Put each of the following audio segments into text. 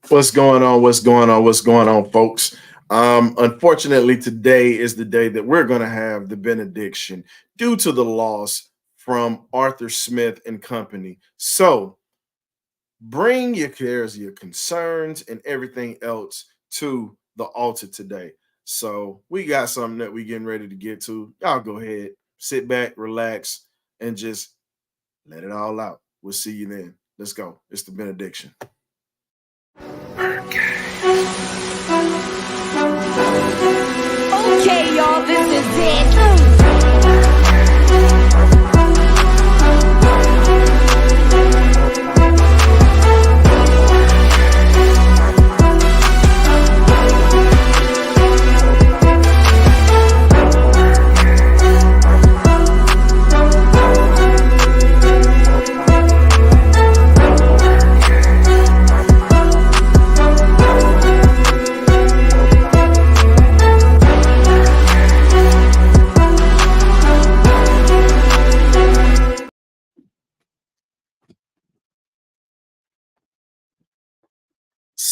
What's going on? What's going on? What's going on, folks? Unfortunately, today is the day that we're going to have the benediction due to the loss from Arthur Smith and Company. So bring your cares, your concerns, and everything else to the altar today. So we got something that we getting ready to get to. Y'all go ahead, sit back, relax, and just let it all out. We'll see you then. Let's go. It's the benediction. Okay, y'all, this is it.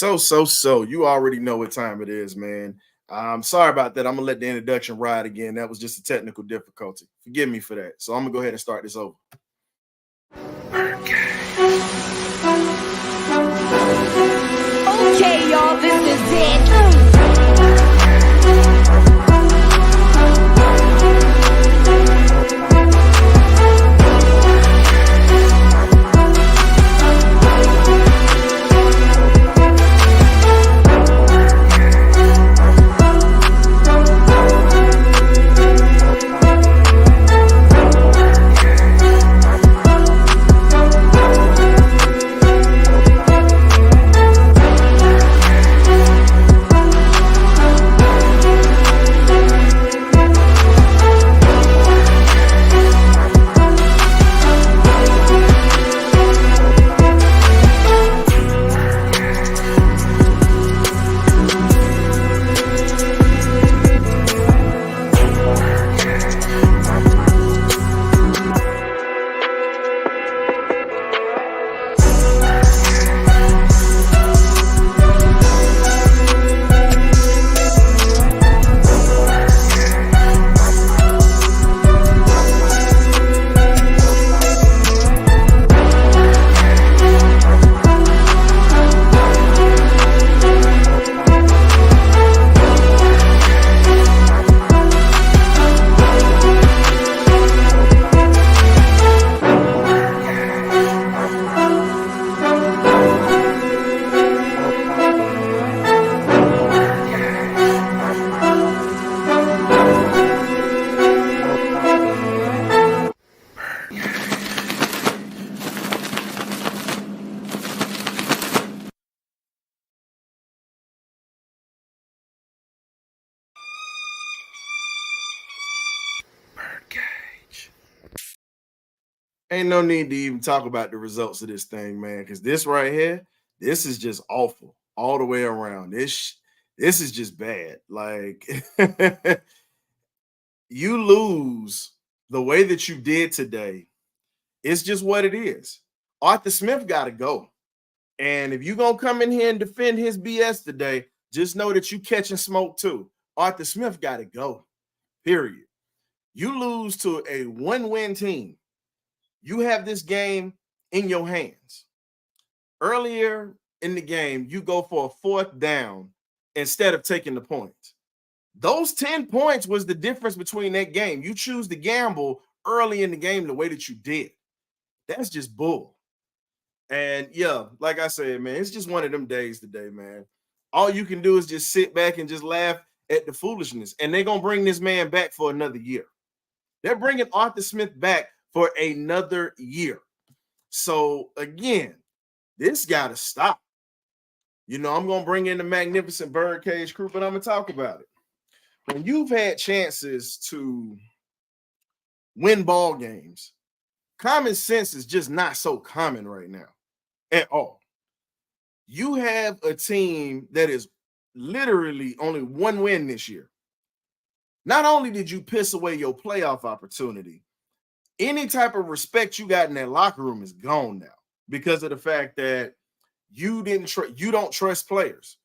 So. You already know what time it is, man. I'm sorry about that. I'm gonna let the introduction ride again. That was just a technical difficulty. Forgive me for that. So I'm gonna go ahead and start this over. Okay, y'all, this is it. Ain't no need to even talk about the results of this thing, man, because this right here, this is just awful all the way around. This is just bad. Like you lose the way that you did today. It's just what it is. Arthur Smith got to go. And if you're going to come in here and defend his BS today, just know that you catching smoke too. Arthur Smith got to go, period. You lose to a one-win team. You have this game in your hands. Earlier in the game, you go for a fourth down instead of taking the points. Those 10 points was the difference between that game. You choose to gamble early in the game the way that you did. That's just bull. And yeah, like I said, man, it's just one of them days today, man. All you can do is just sit back and just laugh at the foolishness. And they're going to bring this man back for another year. They're bringing Arthur Smith back for another year. So again, this got to stop. You know, I'm going to bring in the magnificent BirdCage crew, but I'm going to talk about it. When you've had chances to win ball games, common sense is just not so common right now at all. You have a team that is literally only one win this year. Not only did you piss away your playoff opportunity, any type of respect you got in that locker room is gone now because of the fact that you don't trust players.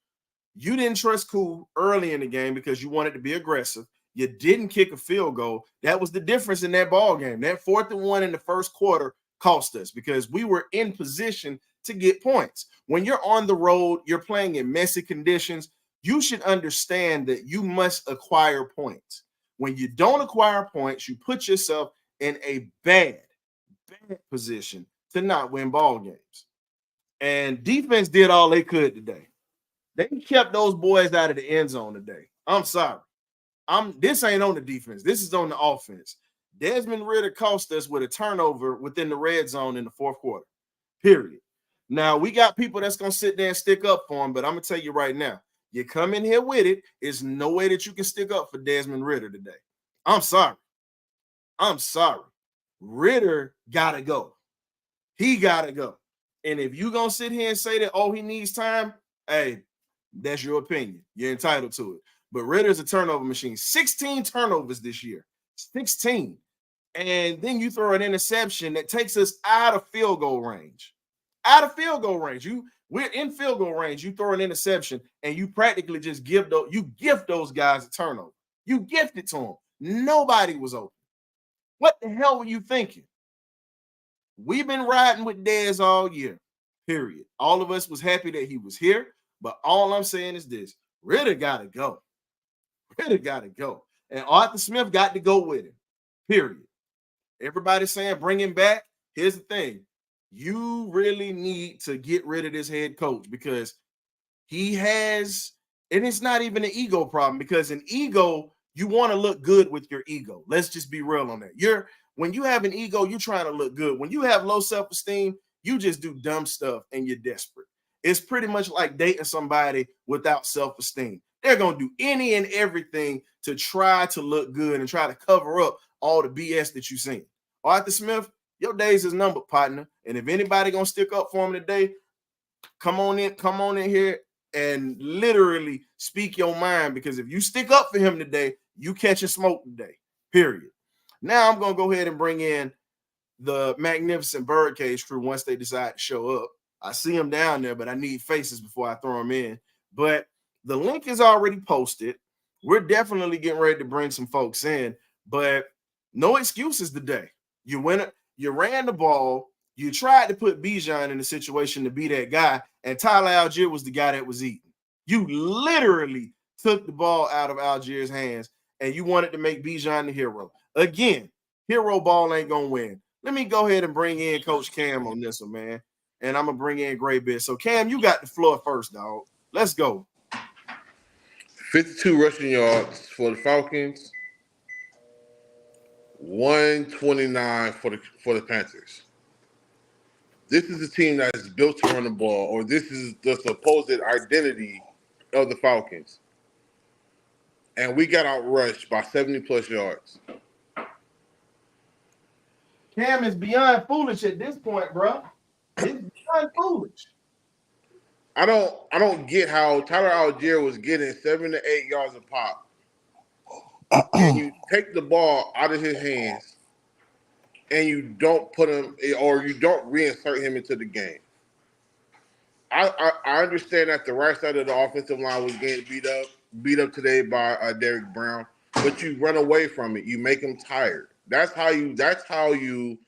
You didn't trust Cool early in the game because you wanted to be aggressive. You didn't kick a field goal. That was the difference in that ball game. That 4th and 1 in the first quarter cost us because we were in position to get points. When you're on the road, you're playing in messy conditions. You should understand that you must acquire points. When you don't acquire points, you put yourself in a bad position to not win ball games. And defense did all they could today. They kept those boys out of the end zone today. I'm sorry. This ain't on the defense. This is on the offense. Desmond Ridder cost us with a turnover within the red zone in the 4th quarter. Period. Now, we got people that's going to sit there and stick up for him, but I'm going to tell you right now, you come in here with it, there's no way that you can stick up for Desmond Ridder today. I'm sorry. Ridder got to go. He got to go. And if you're going to sit here and say that, oh, he needs time, hey, that's your opinion. You're entitled to it. But Ridder's a turnover machine. 16 turnovers this year. 16. And then you throw an interception that takes us out of field goal range. We're in field goal range. You throw an interception and you practically just gift those guys a turnover. You gift it to them. Nobody was open. What the hell were you thinking? We've been riding with Dez all year, period. All of us was happy that he was here, but all I'm saying is this. Ridder got to go. And Arthur Smith got to go with him, period. Everybody's saying bring him back. Here's the thing. You really need to get rid of this head coach because he has, and it's not even an ego problem because an ego, you want to look good with your ego. Let's just be real on that. When you have an ego, you're trying to look good. When you have low self-esteem, you just do dumb stuff and you're desperate. It's pretty much like dating somebody without self-esteem. They're going to do any and everything to try to look good and try to cover up all the BS that you've seen. Arthur Smith, your days is numbered, partner. And if anybody going to stick up for him today, come on in here and literally speak your mind because if you stick up for him today, you catching smoke today, period. Now I'm going to go ahead and bring in the magnificent BirdCage crew once they decide to show up. I see them down there, but I need faces before I throw them in. But the link is already posted. We're definitely getting ready to bring some folks in, but no excuses today. You ran the ball. You tried to put Bijan in a situation to be that guy, and Tyler Algier was the guy that was eating. You literally took the ball out of Algier's hands, and you wanted to make Bijan the hero. Again, hero ball ain't going to win. Let me go ahead and bring in Coach Cam on this one, man, and I'm going to bring in Gray Bear. So, Cam, you got the floor first, dog. Let's go. 52 rushing yards for the Falcons, 129 for the Panthers. This is a team that is built to run the ball, or this is the supposed identity of the Falcons. And we got outrushed by 70-plus yards. Cam is beyond foolish at this point, bro. It's beyond foolish. I don't get how Tyler Algier was getting 7 to 8 yards a pop, and you take the ball out of his hands, and you don't put him or you don't reinsert him into the game. I understand that the right side of the offensive line was getting beat up today by Derrick Brown, but you run away from it. You make him tired. That's how you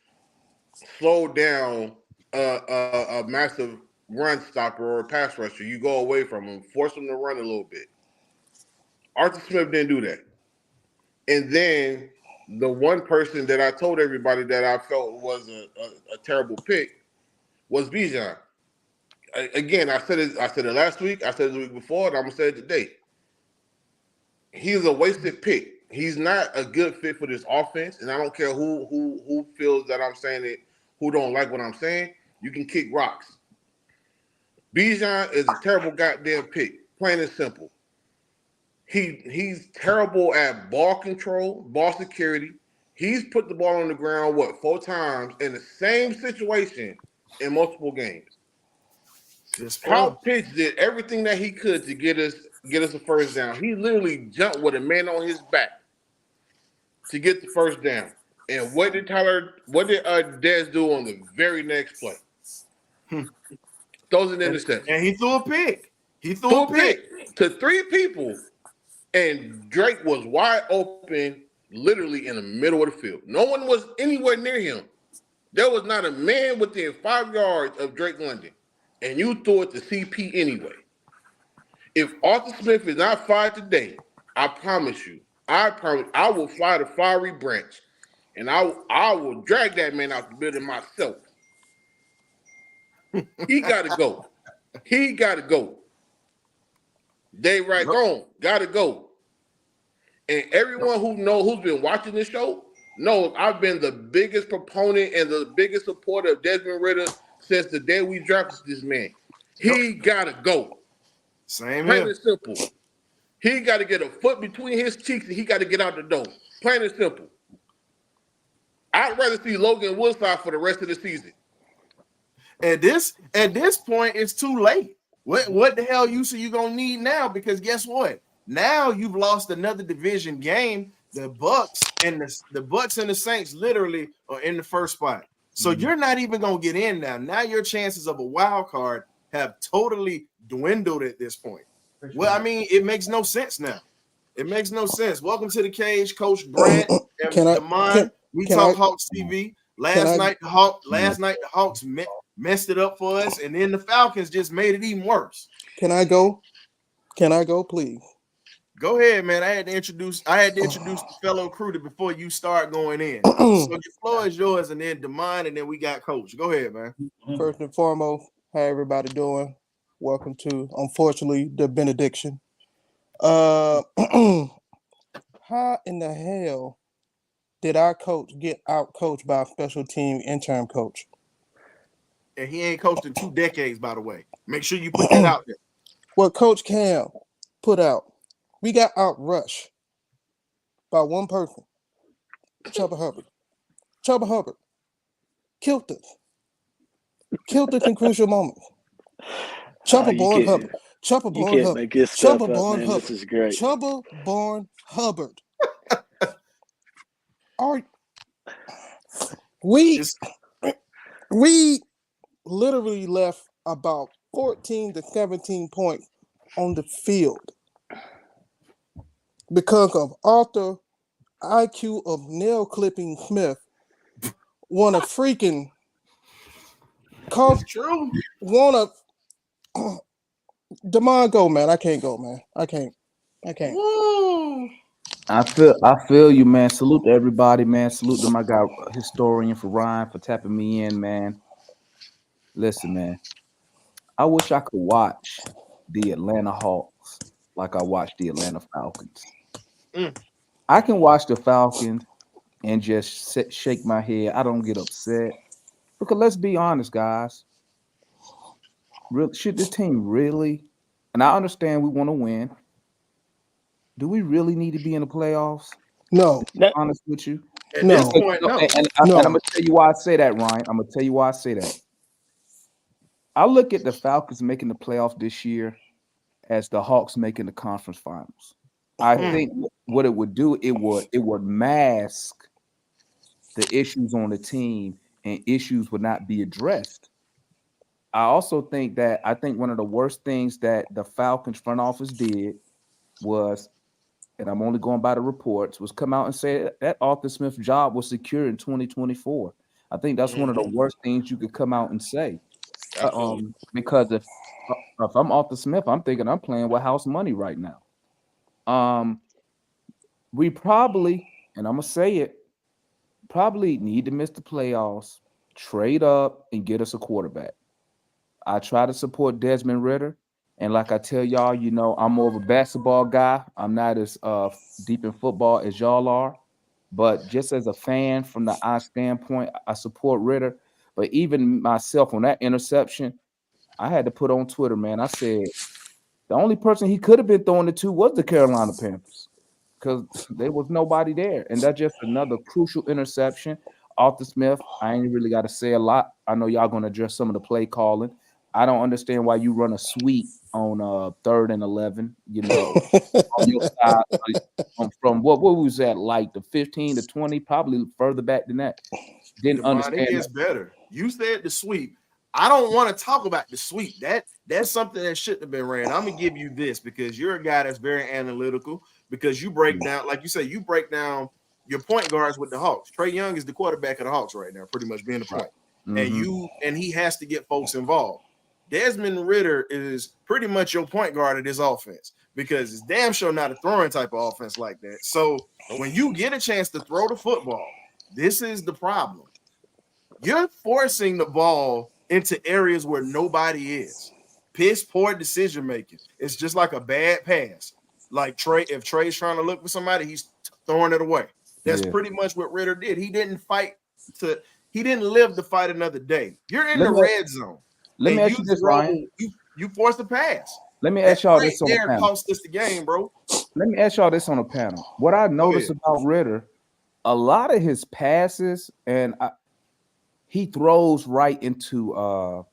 slow down a massive run stopper or a pass rusher. You go away from him, force him to run a little bit. Arthur Smith didn't do that. And then the one person that I told everybody that I felt was a terrible pick was Bijan. Again, I said it last week, I said it the week before, and I'm gonna say it today. He's a wasted pick. He's not a good fit for this offense, and I don't care who feels that I'm saying it, who don't like what I'm saying. You can kick rocks. Bijan is a terrible goddamn pick, plain and simple. He's terrible at ball control, ball security. He's put the ball on the ground, 4 times in the same situation in multiple games. Kyle Pitts did everything that he could to get us a first down. He literally jumped with a man on his back to get the first down. And what did Dez do on the very next play? throws an interception. And he threw a pick. He threw Threw a pick. to 3 people, and Drake was wide open, literally in the middle of the field. No one was anywhere near him. There was not a man within 5 yards of Drake London, and you threw it to CP anyway. If Arthur Smith is not fired today, I promise you, I will fly the fiery branch, and I will drag that man out the building myself. He got to go. He got to go. They right gone. Got to go. And everyone who's been watching this show knows I've been the biggest proponent and the biggest supporter of Desmond Ridder since the day we drafted this man. He got to go. Same Plain here. and simple. He got to get a foot between his cheeks and he got to get out the door. Plain and simple. I'd rather see Logan Woodside for the rest of the season. At this point, it's too late. What the hell use are you gonna need now? Because guess what? Now you've lost another division game. The Bucks and the Saints literally are in the first spot. So you're not even gonna get in now. Now your chances of a wild card have totally dwindled at this point. Well, I mean, it makes no sense now. It makes no sense. Welcome to the cage, Coach Grant and Damon. We talk Hawks TV. Last night the Hawks messed it up for us, and then the Falcons just made it even worse. Can I go? Can I go, please? Go ahead, man. I had to introduce the fellow crew before you start going in. So the floor is yours, and then Damon, and then we got Coach. Go ahead, man. First and foremost, how everybody doing? Welcome to, unfortunately, the Benediction. How in the hell did our coach get out coached by a special team interim coach? And he ain't coached in 2 decades, by the way. Make sure you put that out there. What Coach Cam put out, we got outrushed by one person, Chuba Hubbard. Chuba Hubbard killed us. Killed us in crucial moments. Chuba born Hubbard. Chuba born Hubbard. Chuba born Hubbard. This is great. Chuba born Hubbard. We literally left about 14 to 17 points on the field because of Arthur IQ of nail clipping Smith want to freaking cause true. Want to Damon go, man. I can't go, man. I can't. Woo. I feel you, man. Salute to everybody, man. Salute to my guy, historian, for Ryan, for tapping me in, man. Listen, man. I wish I could watch the Atlanta Hawks like I watch the Atlanta Falcons. I can watch the Falcons and just shake my head. I don't get upset. Because let's be honest, guys. Should this team really, and I understand we want to win, do we really need to be in the playoffs? No. Honest with you? At this point, no. And I'm going to tell you why I say that, Ryan. I'm going to tell you why I say that. I look at the Falcons making the playoffs this year as the Hawks making the conference finals. I think what it would do, it would mask the issues on the team, and issues would not be addressed. I also think one of the worst things that the Falcons front office did was, and I'm only going by the reports, was come out and say that Arthur Smith's job was secure in 2024. I think that's one of the worst things you could come out and say. Because if I'm Arthur Smith, I'm thinking I'm playing with house money right now. We probably, and I'm gonna say it, probably need to miss the playoffs, trade up, and get us a quarterback. I try to support Desmond Ridder, and like I tell y'all, you know, I'm more of a basketball guy. I'm not as deep in football as y'all are, but just as a fan from the eye standpoint, I support Ridder. But even myself on that interception, I had to put on Twitter, man. I said the only person he could have been throwing it to was the Carolina Panthers, because there was nobody there. And that's just another crucial interception. Arthur Smith, I ain't really got to say a lot. I know y'all going to address some of the play calling. I don't understand why you run a sweep on 3rd and 11, you know, on your side from what was that, like the 15 to 20, probably further back than that. Didn't understand. It gets better. You said the sweep. I don't want to talk about the sweep. That's something that shouldn't have been ran. I'm gonna give you this because you're a guy that's very analytical. Because you break down, like you say, you break down your point guards with the Hawks. Trae Young is the quarterback of the Hawks right now, pretty much being the point. And he has to get folks involved. Desmond Ridder is pretty much your point guard of this offense because it's damn sure not a throwing type of offense like that. So when you get a chance to throw the football, this is the problem. You're forcing the ball into areas where nobody is. Piss poor decision making. It's just like a bad pass. Like Trae, if Trae's trying to look for somebody, he's throwing it away. That's pretty much what Ridder did. He didn't live to fight another day. You're in the red zone. Let me ask you this, Ryan. You forced the pass. Let me ask y'all this on the panel. Cost us the game, bro. Let me ask y'all this on the panel. What I noticed about Ridder, a lot of his passes and he throws right into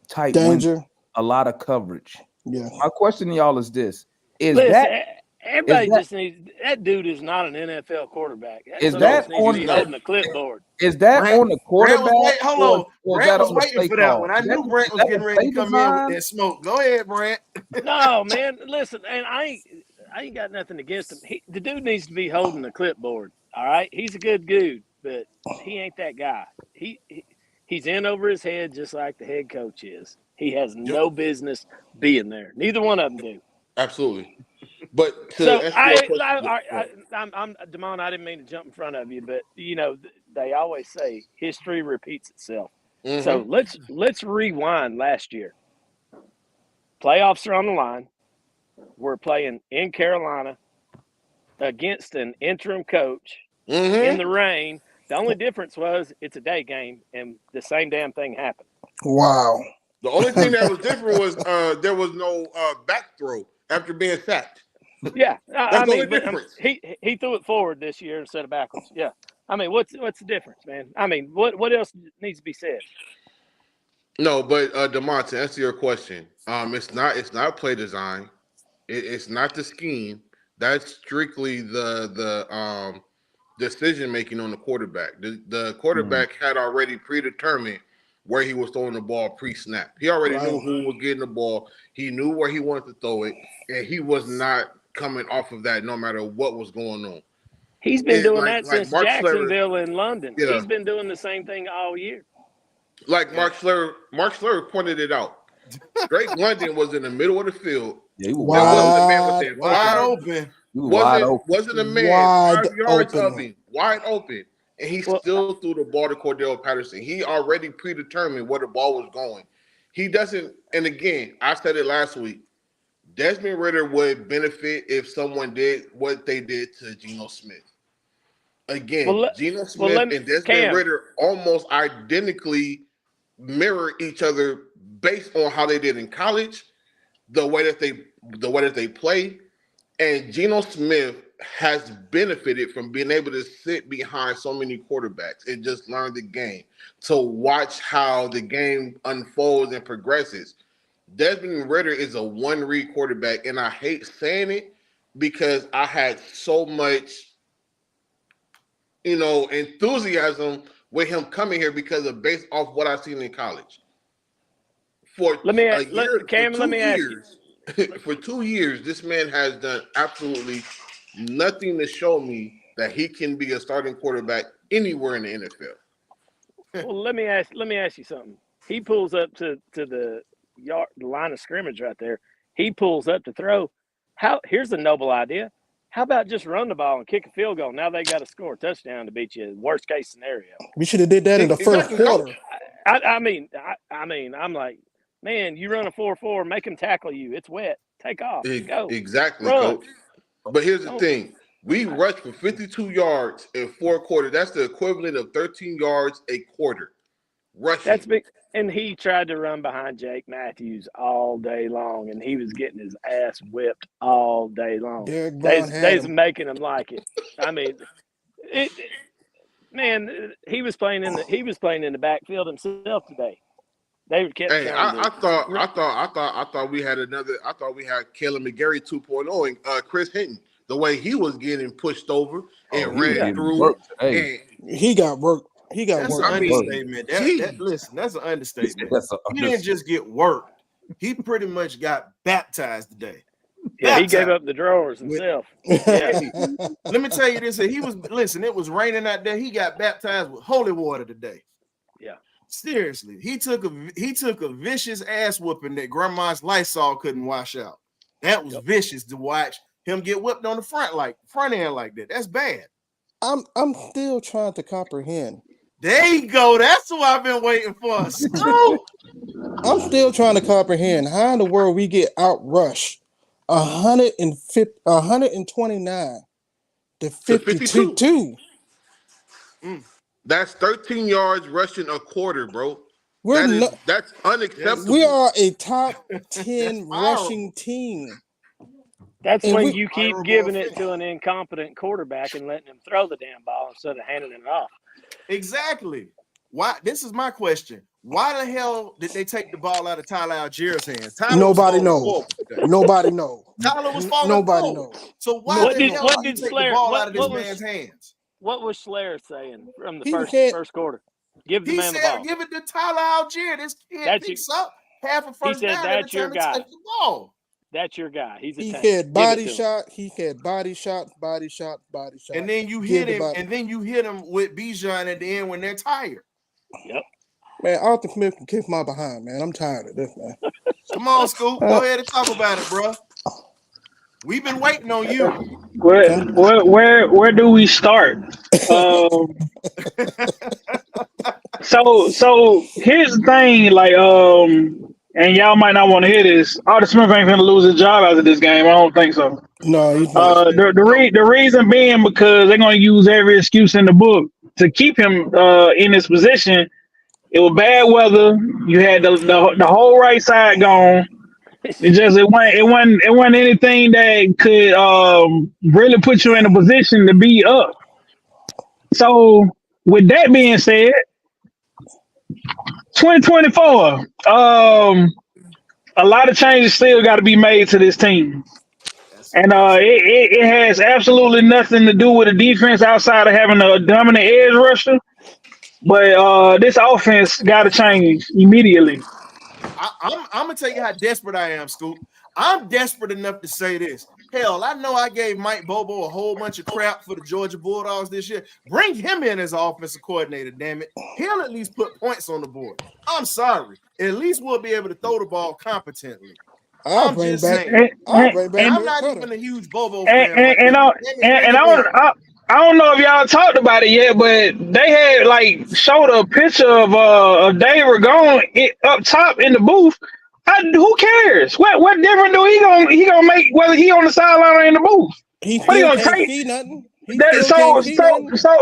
tight danger, window, a lot of coverage. Yeah. My question to y'all is this: everybody just needs that dude is not an NFL quarterback. Is that on holding the clipboard? Is that on the quarterback? Hold on, Brent was waiting for that one. I knew Brent was getting ready to come in with that smoke. Go ahead, Brent. No, man, listen, and I ain't got nothing against him. The dude needs to be holding the clipboard. All right, he's a good dude, but he ain't that guy. He's in over his head just like the head coach is. He has no business being there. Neither one of them do. Absolutely. But I'm Damon. I didn't mean to jump in front of you, but you know they always say history repeats itself. Mm-hmm. So let's rewind last year. Playoffs are on the line. We're playing in Carolina against an interim coach in the rain. The only difference was it's a day game, and the same damn thing happened. Wow. The only thing that was different was there was no back throw after being sacked. Yeah, I mean, difference. He threw it forward this year instead of backwards. Yeah, I mean, what's the difference, man? I mean, what else needs to be said? No, but DeMont, to answer your question, it's not play design, it's not the scheme. That's strictly the decision making on the quarterback. The quarterback had already predetermined where he was throwing the ball pre-snap. He already knew who was getting the ball. He knew where he wanted to throw it, and he was not coming off of that no matter what was going on. He's been doing that since Jacksonville and London. Yeah. He's been doing the same thing all year. Like Mark Schlerber pointed it out. Drake London was in the middle of the field. Yeah, he was wide open. Wasn't a man 5 yards of him, wide open. And he still threw the ball to Cordell Patterson. He already predetermined where the ball was going. He doesn't, and again, I said it last week, Desmond Ridder would benefit if someone did what they did to Geno Smith. Again, Geno Smith and Desmond Ridder almost identically mirror each other based on how they did in college, the way that they play. And Geno Smith has benefited from being able to sit behind so many quarterbacks and just learn the game, to watch how the game unfolds and progresses. Desmond Ridder is a one-read quarterback, and I hate saying it because I had so much, enthusiasm with him coming here because of based off what I've seen in college. For 2 years, this man has done absolutely nothing to show me that he can be a starting quarterback anywhere in the NFL. Well, let me ask you something. He pulls up to the line of scrimmage right there. He pulls up to throw. Here's a noble idea. How about just run the ball and kick a field goal? Now they got to score a touchdown to beat you. Worst case scenario. We should have did that in the first quarter. I mean, I'm like, man, you run a 4-4, make him tackle you. It's wet. Take off. Go. Exactly, Run. Coach. But here's the thing. We rushed for 52 yards in 4 quarters. That's the equivalent of 13 yards a quarter. Rushing. That's big. And he tried to run behind Jake Matthews all day long, and he was getting his ass whipped all day long. They's making him like it. I mean, he was playing in the backfield himself today. They kept. Hey, I thought we had Caleb McGarry 2.0 and Chris Hinton. The way he was getting pushed over and ran through. He got worked. He got That's work. an I mean, understatement. Listen, that's an understatement. He didn't just get worked. He pretty much got baptized today. Yeah, he gave Baptized. up the drawers himself. Hey, let me tell you this. It was raining out there. He got baptized with holy water today. Yeah. Seriously. He took a vicious ass whooping that grandma's Lysol couldn't wash out. That was vicious to watch him get whipped on the front end like that. That's bad. I'm still trying to comprehend. There you go. That's what I've been waiting for. Scoop. I'm still trying to comprehend how in the world we get outrushed 129 to 52. That's 13 yards rushing a quarter, bro. We're That's unacceptable. we are a top 10 That's rushing team. That's And when we- you keep giving it to an incompetent quarterback and letting him throw the damn ball instead of handing it off. Exactly. Why? This is my question. Why the hell did they take the ball out of Tyler Allgeier's hands? Nobody knows. Nobody knows. Tyler was falling Nobody forward. knows. So why What the did- hell what did did he take Slayer- the ball what- out of this what was- man's hands? What was Slayer saying from the He first said- quarter? Give the He man the said, ball. "Give it to Tyler Algier. This kid That's picks up half a first said, down every "That's your time he guy." touches the ball." That's your guy. He's a He tank. had Give body it to him. shot. He had body shot. And then you Give hit the him, ball. and then you hit him with Bijan at the end when they're tired. Yep. Man, Arthur Smith can kick my behind, man. I'm tired of this, man. Come on, Scoop. Go ahead and talk about it, bro. We've been waiting on you. Where do we start? So here's the thing, like and y'all might not want to hear this. Arthur Smith ain't gonna lose his job after this game. I don't think so. No, he's not. The reason being because they're gonna use every excuse in the book to keep him in this position. It was bad weather. You had the whole right side gone. It wasn't anything that could really put you in a position to be up. So with that being said, 2024, a lot of changes still got to be made to this team. And it has absolutely nothing to do with the defense outside of having a dominant edge rusher. But this offense got to change immediately. I'm gonna tell you how desperate I am, Scoop. I'm desperate enough to say this. Hell, I know I gave Mike Bobo a whole bunch of crap for the Georgia Bulldogs this year. Bring him in as offensive coordinator, damn it. He'll at least put points on the board. I'm sorry. At least we'll be able to throw the ball competently. I'll bring back. I'm not even a huge Bobo and, fan. and I don't know if y'all talked about it yet, but they had like showed a picture of Dave Ragone up top in the booth. Who cares? What difference do he gonna make whether he on the sideline or in the booth? He What still gonna can't take? see nothing.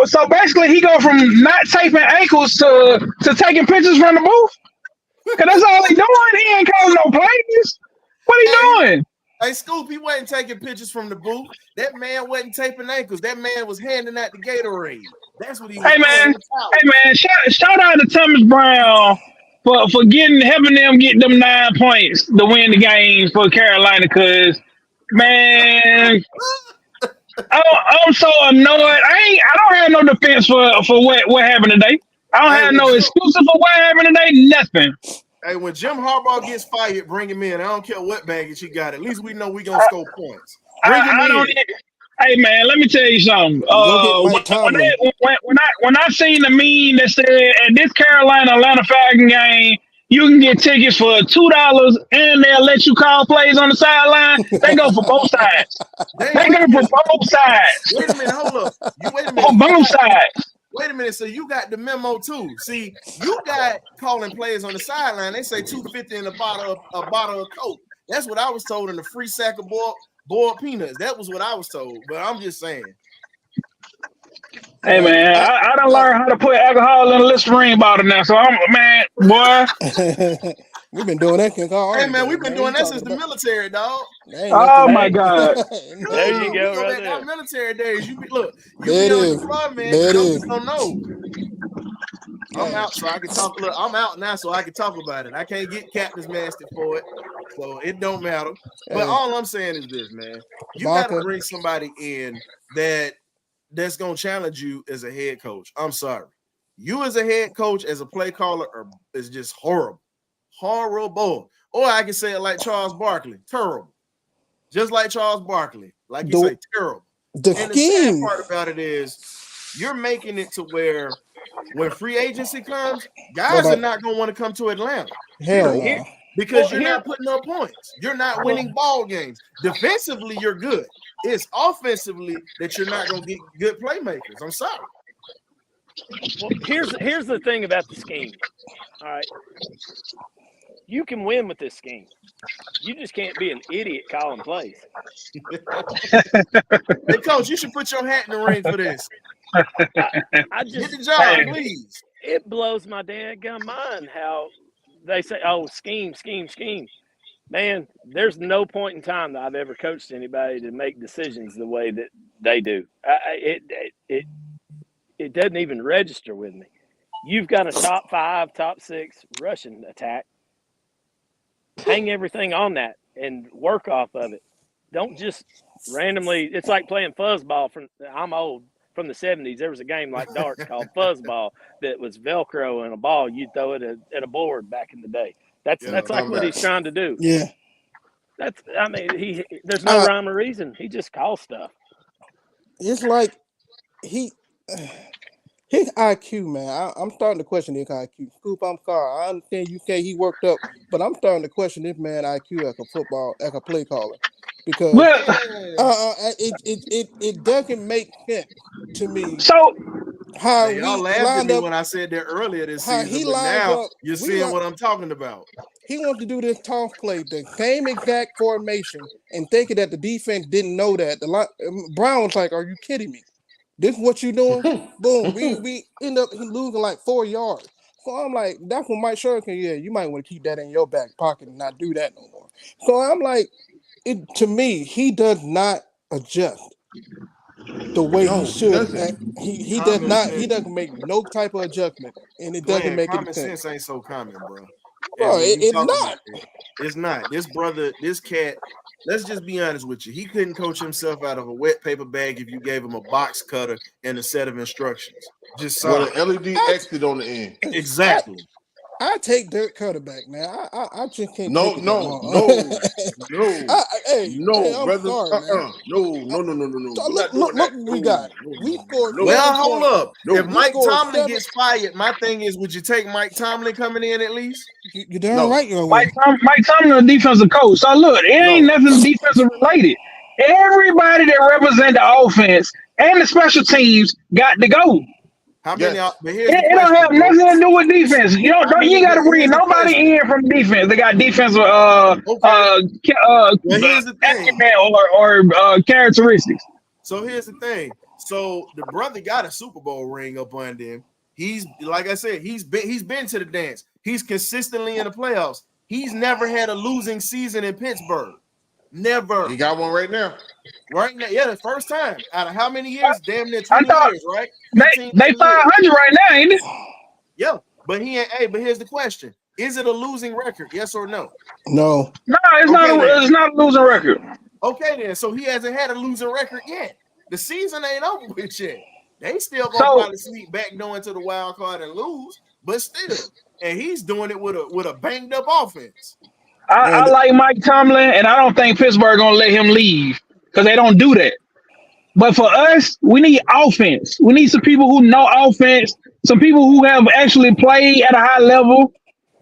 So basically, he go from not taping ankles to taking pictures from the booth. Cause that's all he doing. He ain't calling no plays. What he doing? Hey, Scoop, he wasn't taking pictures from the booth. That man wasn't taping ankles. That man was handing out the Gatorade. That's what he was Hey man, shout out to Thomas Brown for helping them get them 9 points to win the game for Carolina. Cause man, I'm so annoyed. I don't have no defense for what happened today. I don't have no excuse for what happened today. Nothing. Hey, when Jim Harbaugh gets fired, bring him in. I don't care what baggage he got. At least we know we gonna score points. Bring him in. Hey man, let me tell you something. When I seen the meme that said at this Carolina Atlanta Falcon game, you can get tickets for $2 and they'll let you call plays on the sideline. They go for both sides. They go for both sides. Wait a minute, hold up. Wait a minute. On both sides. Wait a minute. So you got the memo too. See, you got calling plays on the sideline. They say $2.50 in a bottle of Coke. That's what I was told in the free sack of boiled peanuts. That was what I was told. But I'm just saying. Hey man, I done learned how to put alcohol in a Listerine bottle now. So boy. We've been doing that since all. Hey man, we've been doing that since the military, dog. Oh my God. There you go, right there. Our military days. You be on the floor, man. You don't know. I'm out, so I can talk. Look, I'm out now, so I can talk about it. I can't get Captain's Master for it, so it don't matter. But all I'm saying is this, man. You got to bring somebody in that's gonna challenge you as a head coach. I'm sorry. You as a head coach, as a play caller, is just horrible. Horrible. Or I can say it like Charles Barkley, terrible. Just like Charles Barkley, like you say, terrible. The And scheme. the sad part about it is you're making it to where when free agency comes, guys are not going to want to come to Atlanta. Hell no. Because you're not putting up points. You're not winning ball games. Defensively, you're good. It's offensively that you're not going to get good playmakers. I'm sorry. Well, here's the thing about the scheme. All right. You can win with this scheme. You just can't be an idiot calling plays. Hey, Coach, you should put your hat in the ring for this. I just get the job, please. It blows my daggum mind how they say, "Oh, scheme." Man, there's no point in time that I've ever coached anybody to make decisions the way that they do. It doesn't even register with me. You've got a top 5, top 6 rushing attack. Hang everything on that and work off of it. Don't just randomly. It's like playing fuzzball. I'm old. From the 70s, there was a game like darts called fuzzball that was Velcro and a ball. You'd throw it at a board back in the day. That's like what he's trying to do. Yeah. There's no rhyme or reason. He just calls stuff. It's like his IQ, man. I'm starting to question his IQ. Scoop, I'm sorry. I understand you say he worked up, but I'm starting to question this man IQ as a play caller. Because it doesn't make sense to me. So how y'all laughed at me when I said that earlier this season, but now you're seeing what I'm talking about. He wants to do this toss play, the same exact formation, and thinking that the defense didn't know that. Brown was like, "Are you kidding me? This is what you doing?" Boom. We end up losing like 4 yards. So I'm like, that's when Mike Shurkin, you might want to keep that in your back pocket and not do that no more. So I'm like, to me, he does not adjust the way he should. He does not. He doesn't make no type of adjustment, and it doesn't make any sense. Common sense ain't so common, bro. Bro, it's not. It's not. This brother, this cat. Let's just be honest with you. He couldn't coach himself out of a wet paper bag if you gave him a box cutter and a set of instructions. Just an LED exit on the end. Exactly. I take Dirk Cutter back, man. I just can't. No, brother. No. Look what we got. We scored. Well, hold up. If Mike Tomlin gets fired, my thing is, would you take Mike Tomlin coming in at least? You're damn right. Mike Tomlin, a defensive coach. So look, it ain't nothing defensive related. Everybody that represent the offense and the special teams got to go. How many? It don't have nothing to do with defense. You got to bring nobody in from defense. They got defensive or characteristics. So here's the thing. So the brother got a Super Bowl ring up on him. He's like I said, he's been to the dance. He's consistently in the playoffs. He's never had a losing season in Pittsburgh. Never. He got one right now. Right now, yeah, the first time out of how many years? Damn near 20 years, right? They 500 right now, ain't it? Yeah, but he ain't. Hey, but here's the question: is it a losing record? Yes or no? No. No, it's not. It's not a losing record. Okay, then. So he hasn't had a losing record yet. The season ain't over with yet. They still gonna probably sneak back going to the wild card and lose, but still, and he's doing it with a banged up offense. I like Mike Tomlin, and I don't think Pittsburgh gonna let him leave because they don't do that. But for us, we need offense. We need some people who know offense, some people who have actually played at a high level,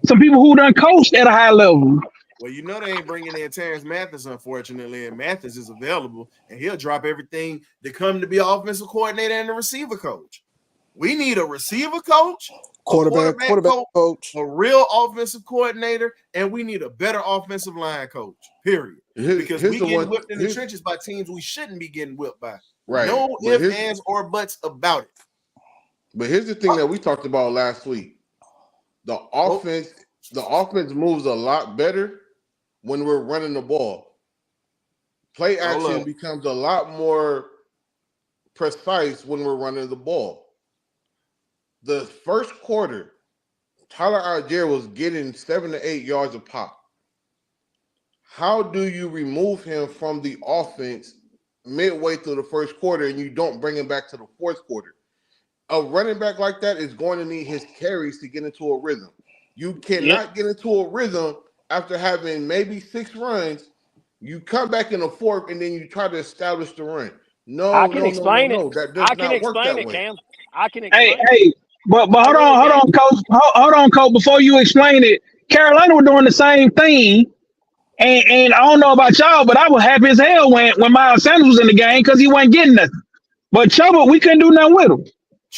some people who done coached at a high level. Well, you know they ain't bringing in Terrence Mathis, unfortunately, and Mathis is available, and he'll drop everything to come to be an offensive coordinator and a receiver coach. We need a receiver coach, quarterback coach, a real offensive coordinator, and we need a better offensive line coach, period. Because we get whipped in the trenches by teams we shouldn't be getting whipped by. Right. No ifs, ands, or buts about it. But here's the thing that we talked about last week. The offense moves a lot better when we're running the ball. Play action becomes a lot more precise when we're running the ball. The first quarter, Tyler Algier was getting 7 to 8 yards a pop. How do you remove him from the offense midway through the first quarter and you don't bring him back to the fourth quarter? a running back like that is going to need his carries to get into a rhythm. You cannot get into a rhythm after having maybe 6 runs. You come back in the 4th and then you try to establish the run. No. I can explain it. That does I can not work explain that it, way. Cam. I can explain it. Hey, but I hold really on, can. coach. Hold on, coach. Before you explain it, Carolina were doing the same thing. And I don't know about y'all, but I was happy as hell when Miles Sanders was in the game because he wasn't getting nothing. But Chuba, we couldn't do nothing with him.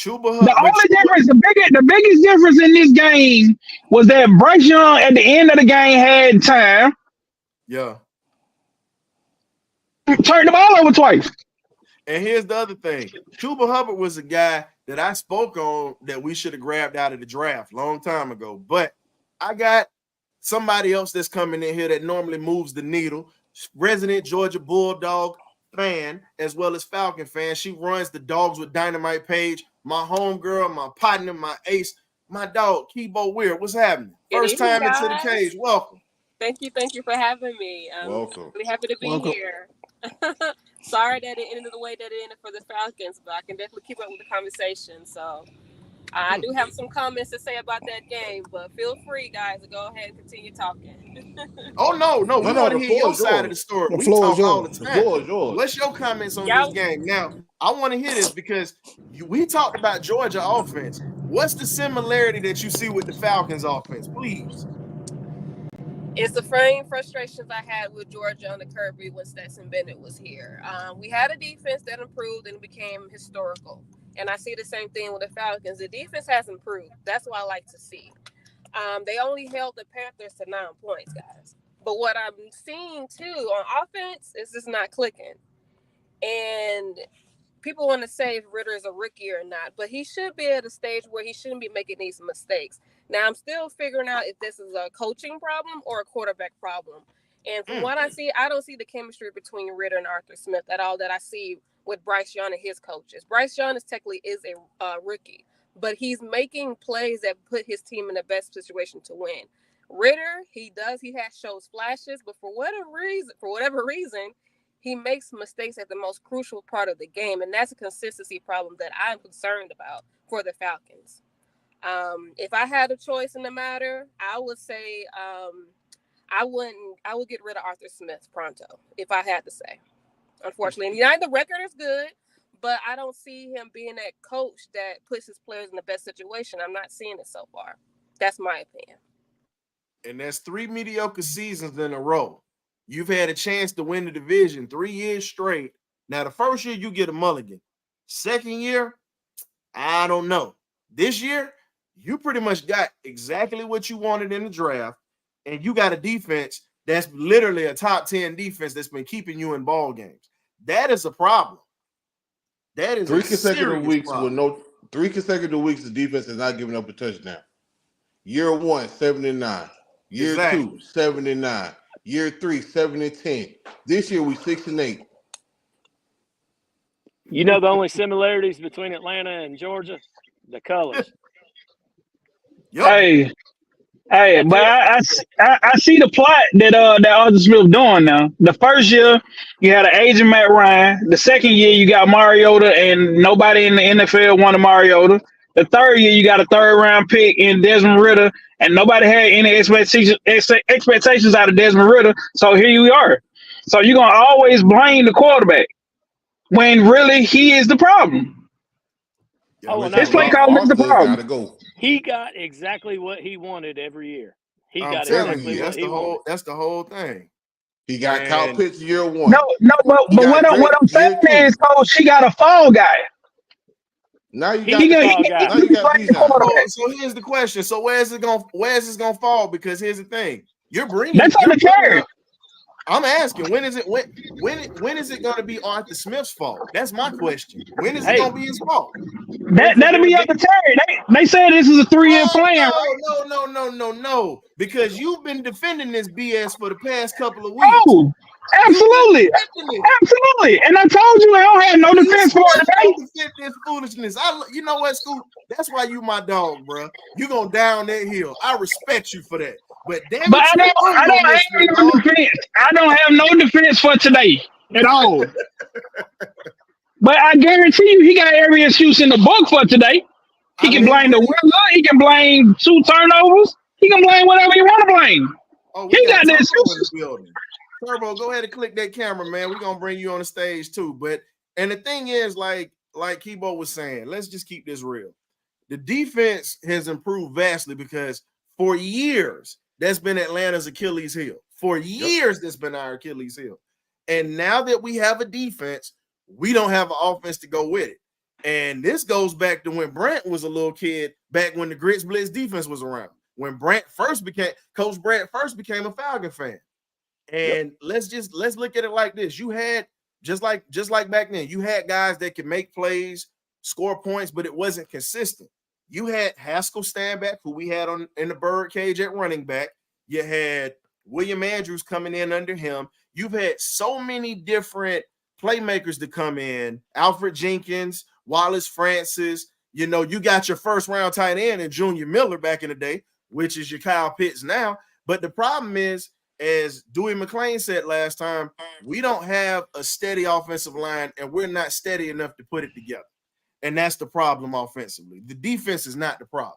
The only difference, the biggest difference in this game was that Bryce Young at the end of the game had time, Yeah. turned the ball over twice. And here's the other thing. Chuba Hubbard was a guy that I spoke on that we should have grabbed out of the draft long time ago. But I got somebody else that's coming in here that normally moves the needle. Resident Georgia Bulldog fan as well as Falcon fan. She runs the Dogs with Dynamite page. My homegirl, my partner, my ace, my dog, Kibo Weir. What's happening? First time into the cage. Welcome. Thank you for having me. Welcome. Really happy to be here. Sorry that it ended the way that it ended for the Falcons, but I can definitely keep up with the conversation. So I do have some comments to say about that game, but feel free, guys, to go ahead and continue talking. Oh, no. We want to hear your side of the story. We talk all the time. What's your comments on this game? Now, I want to hear this because we talked about Georgia offense. What's the similarity that you see with the Falcons offense? Please. It's the same frustrations I had with Georgia under Kirby when Stetson Bennett was here. We had a defense that improved and became historical. And I see the same thing with the Falcons. The defense has improved. That's what I like to see. They only held the Panthers to 9 points, guys. But what I'm seeing, too, on offense is just not clicking. And people want to say if Ritter is a rookie or not, but he should be at a stage where he shouldn't be making these mistakes. Now, I'm still figuring out if this is a coaching problem or a quarterback problem. And from what I see, I don't see the chemistry between Ritter and Arthur Smith at all that I see with Bryce Young and his coaches. Bryce Young technically is a rookie, but he's making plays that put his team in the best situation to win. Ritter, he shows flashes, but for whatever reason, he makes mistakes at the most crucial part of the game, and that's a consistency problem that I'm concerned about for the Falcons. If I had a choice in the matter, I would say I would get rid of Arthur Smith pronto if I had to say. Unfortunately, and the record is good, but I don't see him being that coach that puts his players in the best situation. I'm not seeing it so far. That's my opinion. And that's 3 mediocre seasons in a row. You've had a chance to win the division 3 years straight. Now, the first year, you get a mulligan. Second year, I don't know. This year, you pretty much got exactly what you wanted in the draft, and you got a defense that's literally a top 10 defense that's been keeping you in ball games. That is a problem. That is 3 consecutive weeks with 3 consecutive weeks the defense is not giving up a touchdown. Year 1, 7-9. Year 2, 7-9. Year 3, 7-10. This year we 6-8. You know the only similarities between Atlanta and Georgia? The colors. Hey, but I see the plot that Arthur Smith doing now. The first year you had an aging Matt Ryan. The second year you got Mariota, and nobody in the NFL wanted Mariota. The third year you got a 3rd round pick in Desmond Ritter, and nobody had any expectations out of Desmond Ritter. So here you are. So you're gonna always blame the quarterback when really he is the problem. His play calling is the problem. He got exactly what he wanted every year. I'm telling you, that's the whole thing. He got Kyle Pitts year 1. No, but what I'm saying is, Coach, he got a fall guy. Now you got Bijan. So here's the question. So where is this gonna fall? Because here's the thing. You're bringing that's on the carrot. I'm asking, when is it going to be Arthur Smith's fault? That's my question. When is it going to be his fault? That'll be up to Terry. They said this is a 3-year plan. No. Because you've been defending this BS for the past couple of weeks. Oh, absolutely. Absolutely. And I told you I don't have no defense for it today. This foolishness. You know what, Scoop? That's why you my dog, bro. You going down that hill. I respect you for that. But damn it, I don't have no defense. I don't have no defense for today at all. But I guarantee you, he got every excuse in the book for today. He can blame the weather. He can blame 2 turnovers. He can blame whatever you want to blame. Oh, we He got got the Turbo in the excuses. building. Turbo, go ahead and click that camera, man. We're gonna bring you on the stage too. But and the thing is, like Kibo was saying, let's just keep this real. The defense has improved vastly because for years that's been Atlanta's Achilles heel. For years, that's been our Achilles heel. And now that we have a defense, we don't have an offense to go with it. And this goes back to when Brent was a little kid, back when the Grits Blitz defense was around. When Coach Brent first became a Falcon fan. And let's look at it like this. You had just like back then, you had guys that could make plays, score points, but it wasn't consistent. You had Haskell Stanback, who we had in the BirdCage at running back. You had William Andrews coming in under him. You've had so many different playmakers to come in. Alfred Jenkins, Wallace Francis. You know, you got your first round tight end in Junior Miller back in the day, which is your Kyle Pitts now. But the problem is, as Dewey McClain said last time, we don't have a steady offensive line, and we're not steady enough to put it together. And that's the problem offensively. The defense is not the problem.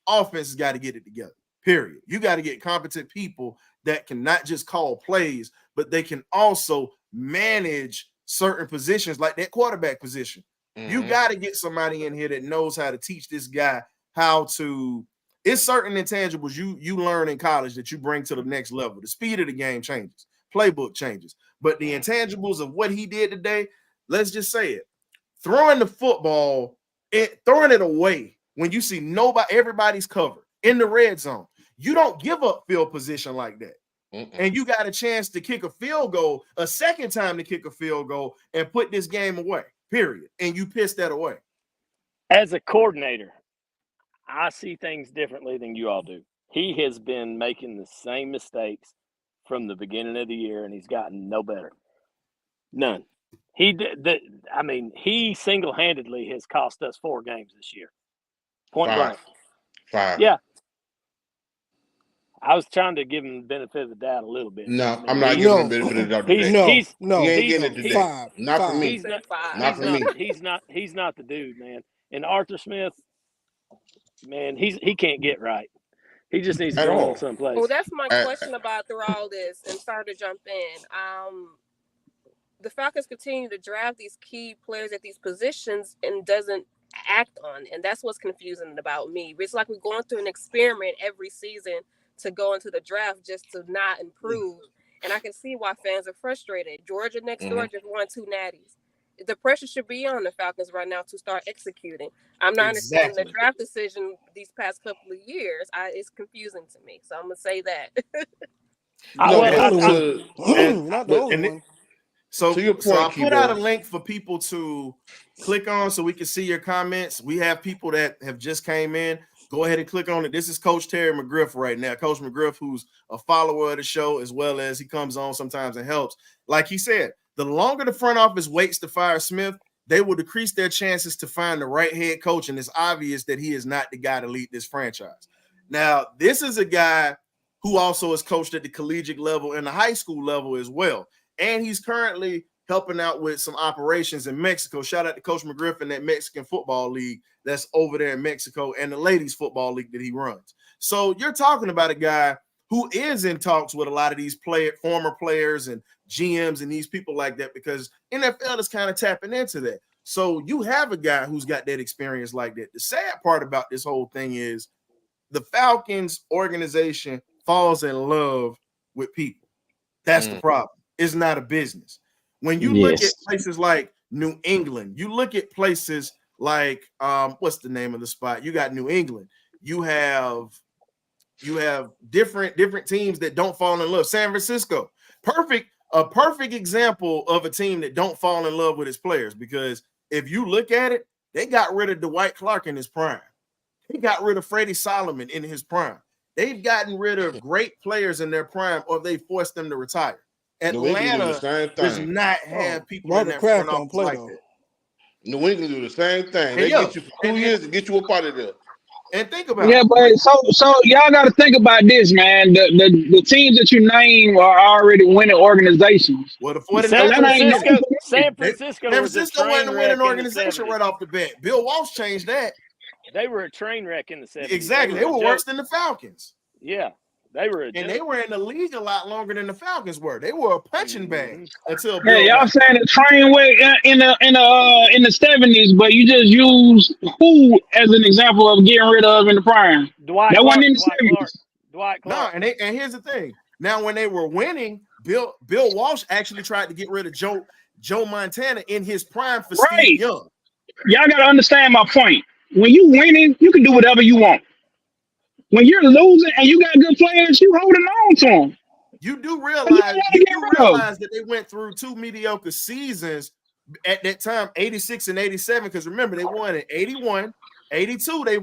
Offense has got to get it together, period. You got to get competent people that can not just call plays, but they can also manage certain positions like that quarterback position. You got to get somebody in here that knows how to teach this guy how to – it's certain intangibles you learn in college that you bring to the next level. The speed of the game changes. Playbook changes. But the intangibles of what he did today, let's just say it. Throwing the football, throwing it away when you see everybody's covered in the red zone. You don't give up field position like that. And you got a chance to kick a field goal, a second time to kick a field goal and put this game away, period. And you piss that away. As a coordinator, I see things differently than you all do. He has been making the same mistakes from the beginning of the year, and he's gotten no better. None. He single-handedly has cost us 4 games this year. Point blank. 5. Yeah. I was trying to give him the benefit of the doubt a little bit. No, I'm not giving him the benefit of the doubt today. No, he ain't getting it today. 5. Not for me. Not for me. He's not the dude, man. And Arthur Smith, man, he can't get right. He just needs to go someplace. Well, that's my question about through all this, and sorry to jump in. The Falcons continue to draft these key players at these positions and doesn't act on, and that's what's confusing about me. It's like we're going through an experiment every season to go into the draft just to not improve, and I can see why fans are frustrated. Georgia next door just won 2 natties. The pressure should be on the Falcons right now to start executing. I'm not understanding the draft decision these past couple of years. It's confusing to me, so I'm gonna say that. Not the only one. So, to your point, I put out a link for people to click on so we can see your comments. We have people that have just came in. Go ahead and click on it. This is Coach Terry McGriff right now. Coach McGriff, who's a follower of the show, as well as he comes on sometimes and helps. Like he said, the longer the front office waits to fire Smith, they will decrease their chances to find the right head coach. And it's obvious that he is not the guy to lead this franchise. Now, this is a guy who also is coached at the collegiate level and the high school level as well. And he's currently helping out with some operations in Mexico. Shout out to Coach McGriff in that Mexican football league that's over there in Mexico and the ladies football league that he runs. So you're talking about a guy who is in talks with a lot of these former players and GMs and these people like that, because NFL is kind of tapping into that. So you have a guy who's got that experience like that. The sad part about this whole thing is the Falcons organization falls in love with people. That's the problem. It's not a business. When you look at places like New England, you look at places like what's the name of the spot? You got New England. You have different teams that don't fall in love. San Francisco, a perfect example of a team that don't fall in love with its players, because if you look at it, they got rid of Dwight Clark in his prime. They got rid of Freddie Solomon in his prime. They've gotten rid of great players in their prime, or they forced them to retire. Atlanta does not have people in that front office like that. New England do the same thing. They get you for 2 years and get you up out of there. And think about Yeah, it. but so y'all got to think about this, man. The teams that you name are already winning organizations. Well, the So 49ers, that ain't nothing for me. San they, Francisco San was a Francisco wasn't train a wreck winning in the organization 70s. right off the bat. Bill Walsh changed that. They were a train wreck in the 70s. Exactly. They were worse than the Falcons. Yeah, they were a And they were in the league a lot longer than the Falcons were. They were a punching bag until Yeah, Bill y'all got saying a train wreck in the 70s, but you just use who as an example of getting rid of in the prime. Dwight That Clark, wasn't in the 70s. Dwight No, Clark. and here's the thing. Now, when they were winning, Bill Walsh actually tried to get rid of Joe Montana in his prime for Right. Steve Young. Y'all gotta understand my point. When you winning, you can do whatever you want. When you're losing and you got good players, you holding on to them. You do You realize gotta get rid of. that they went through two mediocre seasons at that time, 86 and 87, because remember, they won in 81, 82, they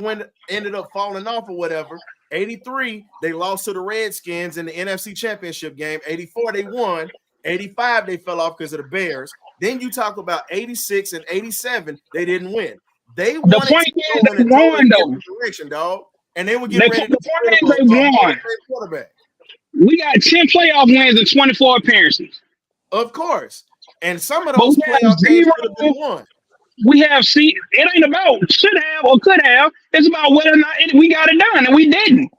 ended up falling off or whatever. 83, they lost to the Redskins in the NFC Championship game. 84, they won. 85, they fell off because of the Bears. Then you talk about 86 and 87, they didn't win. They The wanted point to is go in a they totally won though. different direction, dog. And they were getting ready to The point is they won. quarterback. We got 10 playoff wins and 24 appearances. Of course. And some of But those we have playoff games zero. could have been won. We have it ain't about should have or could have. It's about whether or not we got it done, and we didn't.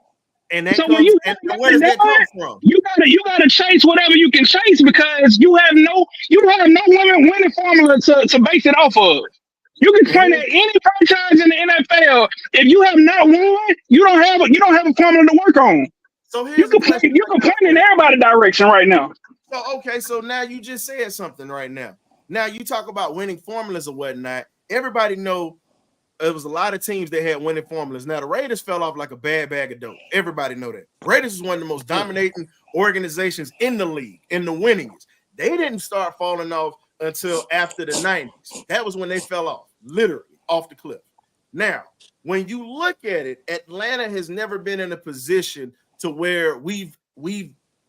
And that So comes, when you and where does that come from? you gotta chase whatever you can chase because you have no winning formula to base it off of. You can point at any franchise in the NFL. If you have not won, you don't have a formula to work on. So You here's can the question. point in everybody's direction right now. So okay, so now you just said something right now. Now you talk about winning formulas or whatnot. Everybody know there was a lot of teams that had winning formulas. Now the Raiders fell off like a bad bag of dope. Everybody know that. Raiders is one of the most dominating organizations in the league, in the winningest. They didn't start falling off until after the 90s. That was when they fell off, literally off the cliff. Now, when you look at it, Atlanta has never been in a position to where we've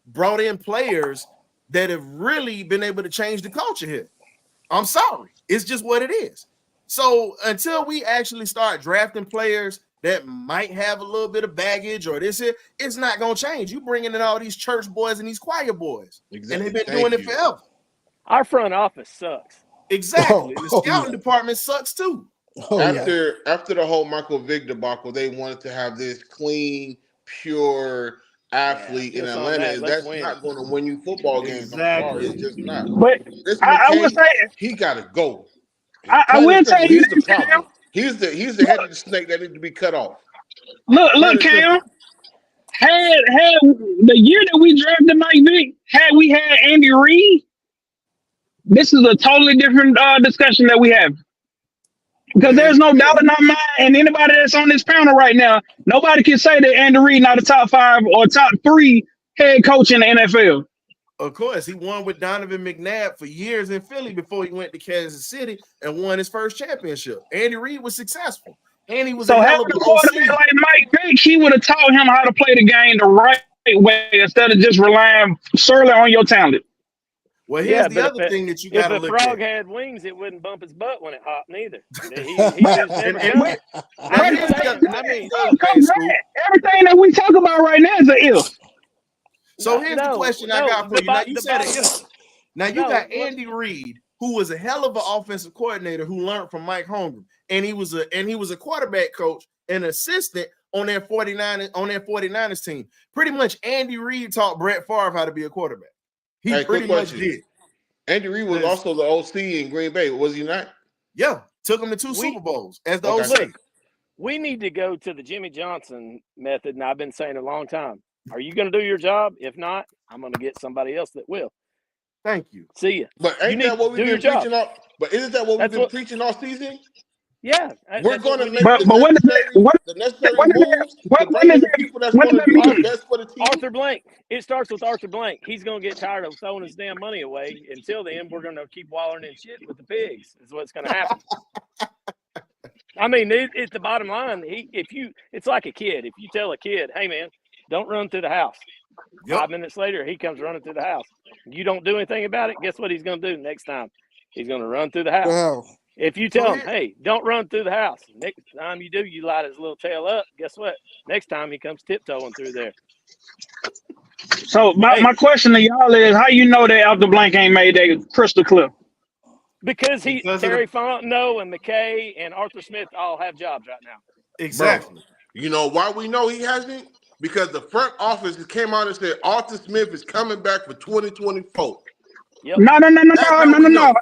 brought in players that have really been able to change the culture here. I'm sorry. It's just what it is. So until we actually start drafting players that might have a little bit of baggage or this here, it's not going to change. You bringing in all these church boys and these choir boys. Exactly. And they've been doing it forever. Our front office sucks. Exactly. The scouting department sucks too. After the whole Michael Vick debacle, they wanted to have this clean, pure athlete in Atlanta. That's not going to win you football games. Exactly. I'm sorry, it's just not. But This I would say he got to go. I will tell you he's the this, problem. He's the head of the snake that needs to be cut off. Look, Cam. Had the year that we drafted Mike Vick, had we had Andy Reid, this is a totally different discussion that we have. Because there's no doubt in our mind, and anybody that's on this panel right now, nobody can say that Andy Reid not a top 5 or top 3 head coach in the NFL. Of course, he won with Donovan McNabb for years in Philly before he went to Kansas City and won his first championship. Andy Reid was successful, and he was So a hell having of a an quarterback OC. like Mike Vick, he would have taught him how to play the game the right way instead of just relying solely on your talent. Well, here's the other thing that you got to look at. If a frog had wings, it wouldn't bump his butt when it hopped neither. Everything that we talk about right now is an if. So here's the question I got for you. Now you said it. Now you got Andy Reid, who was a hell of an offensive coordinator who learned from Mike Holmgren, and he was a quarterback coach and assistant on their 49ers team. Pretty much, Andy Reid taught Brett Favre how to be a quarterback. He pretty much did. Andy Reid was also the OC in Green Bay, was he not? Yeah, took him to 2 Super Bowls as the OC. Look, we need to go to the Jimmy Johnson method, and I've been saying a long time. Are you going to do your job? If not, I'm going to get somebody else that will. Thank you. See ya. But ain't that what we've been preaching all? But isn't that what we've been preaching all season? Yeah, we're going to make the necessary moves to bring in the people that's going to do the best for the team. Arthur Blank. It starts with Arthur Blank. He's going to get tired of throwing his damn money away. Until then, we're going to keep wallowing in shit with the pigs. Is what's going to happen. I mean, it's the bottom line. It's like a kid. If you tell a kid, "Hey, man, don't run through the house," 5 minutes later, he comes running through the house. You don't do anything about it. Guess what he's going to do next time? He's going to run through the house. If you tell him, hey, don't run through the house. Next time you do, you light his little tail up. Guess what? Next time he comes tiptoeing through there. So my question to y'all is, how you know that Alpha Blank ain't made that crystal clear? Because Because Terry Fontenot and McKay and Arthur Smith all have jobs right now. Exactly. Bro, you know why we know he hasn't? Because the front office came out and said Arthur Smith is coming back for 2024. Yep. No. That's how we know.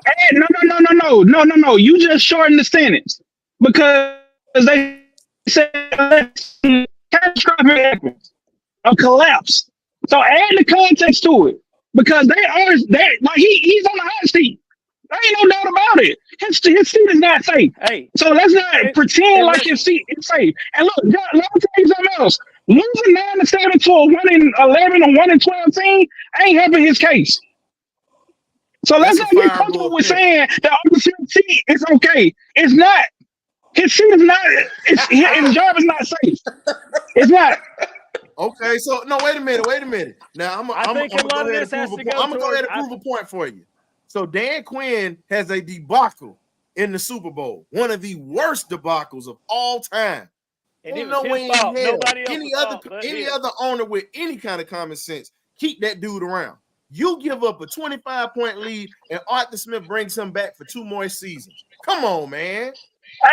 No. You just shorten the sentence because they said catastrophic happens, a collapse. So add the context to it because he's on the hot seat. There ain't no doubt about it. His seat is not safe. Hey, so let's not pretend like his seat is safe. And look, let me tell you something else. Losing 9-7 to a 1-11 or 1-12 team ain't helping his case. So let's not get comfortable with saying that Arthur Smith's seat is okay. It's not. His seat is not. His job is not safe. It's not. Okay, so no, wait a minute. Now I'm gonna go ahead and prove a point for you. So Dan Quinn has a debacle in the Super Bowl, one of the worst debacles of all time. And Ain't no way in hell any other owner with any kind of common sense keep that dude around. You give up a 25-point lead, and Arthur Smith brings him back for 2 more seasons. Come on, man.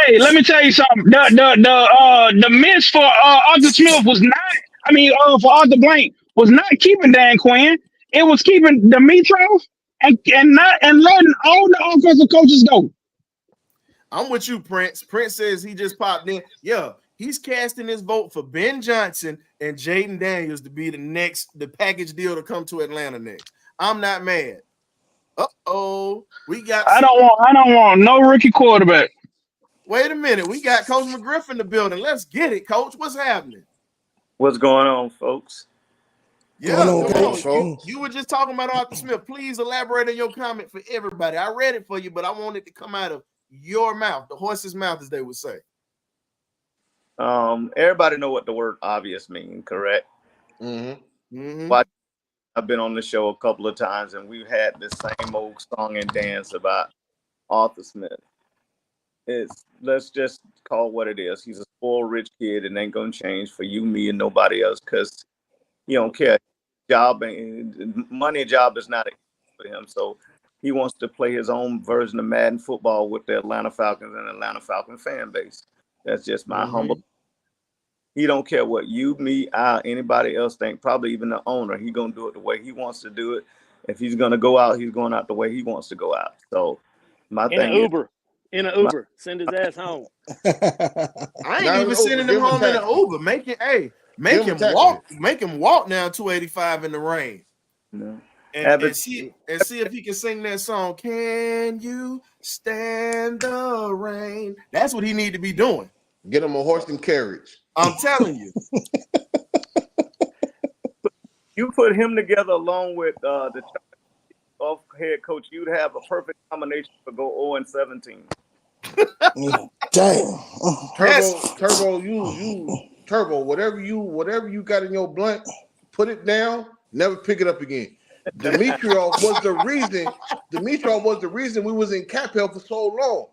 Hey, let me tell you something. The miss for Arthur Smith was not. For Arthur Blank was not keeping Dan Quinn. It was keeping Dimitrov and letting all the offensive coaches go. I'm with you, Prince. Prince says he just popped in. Yeah, he's casting his vote for Ben Johnson and Jaden Daniels to be the package deal to come to Atlanta next. I'm not mad. We got. I don't want no rookie quarterback. Wait a minute. We got Coach McGriff in the building. Let's get it, Coach. What's happening? What's going on, folks? Yeah, Coach. You were just talking about Arthur Smith. Please elaborate on your comment for everybody. I read it for you, but I want it to come out of your mouth, the horse's mouth, as they would say. Everybody know what the word obvious means, correct? Mm-hmm. Mm-hmm. I've been on the show a couple of times, and we've had the same old song and dance about Arthur Smith. Let's just call it what it is. He's a spoiled rich kid, and ain't gonna change for you, me, and nobody else because he don't care. Money and job is not for him, so he wants to play his own version of Madden football with the Atlanta Falcons and Atlanta Falcon fan base. That's just my humble. He don't care what you, me, anybody else think. Probably even the owner. He gonna do it the way he wants to do it. If he's gonna go out, he's going out the way he wants to go out. So my thing is in an Uber, send his ass home. I ain't even sending him home in an Uber. Make him walk down 285 in the rain. No. And see if he can sing that song. Can you stand the rain? That's what he need to be doing. Get him a horse and carriage. I'm telling you. You put him together along with the off head coach, you'd have a perfect combination to go 0-17. Damn. Turbo, whatever you got in your blunt, put it down, never pick it up again. Dimitrov was the reason we was in cap hell for so long.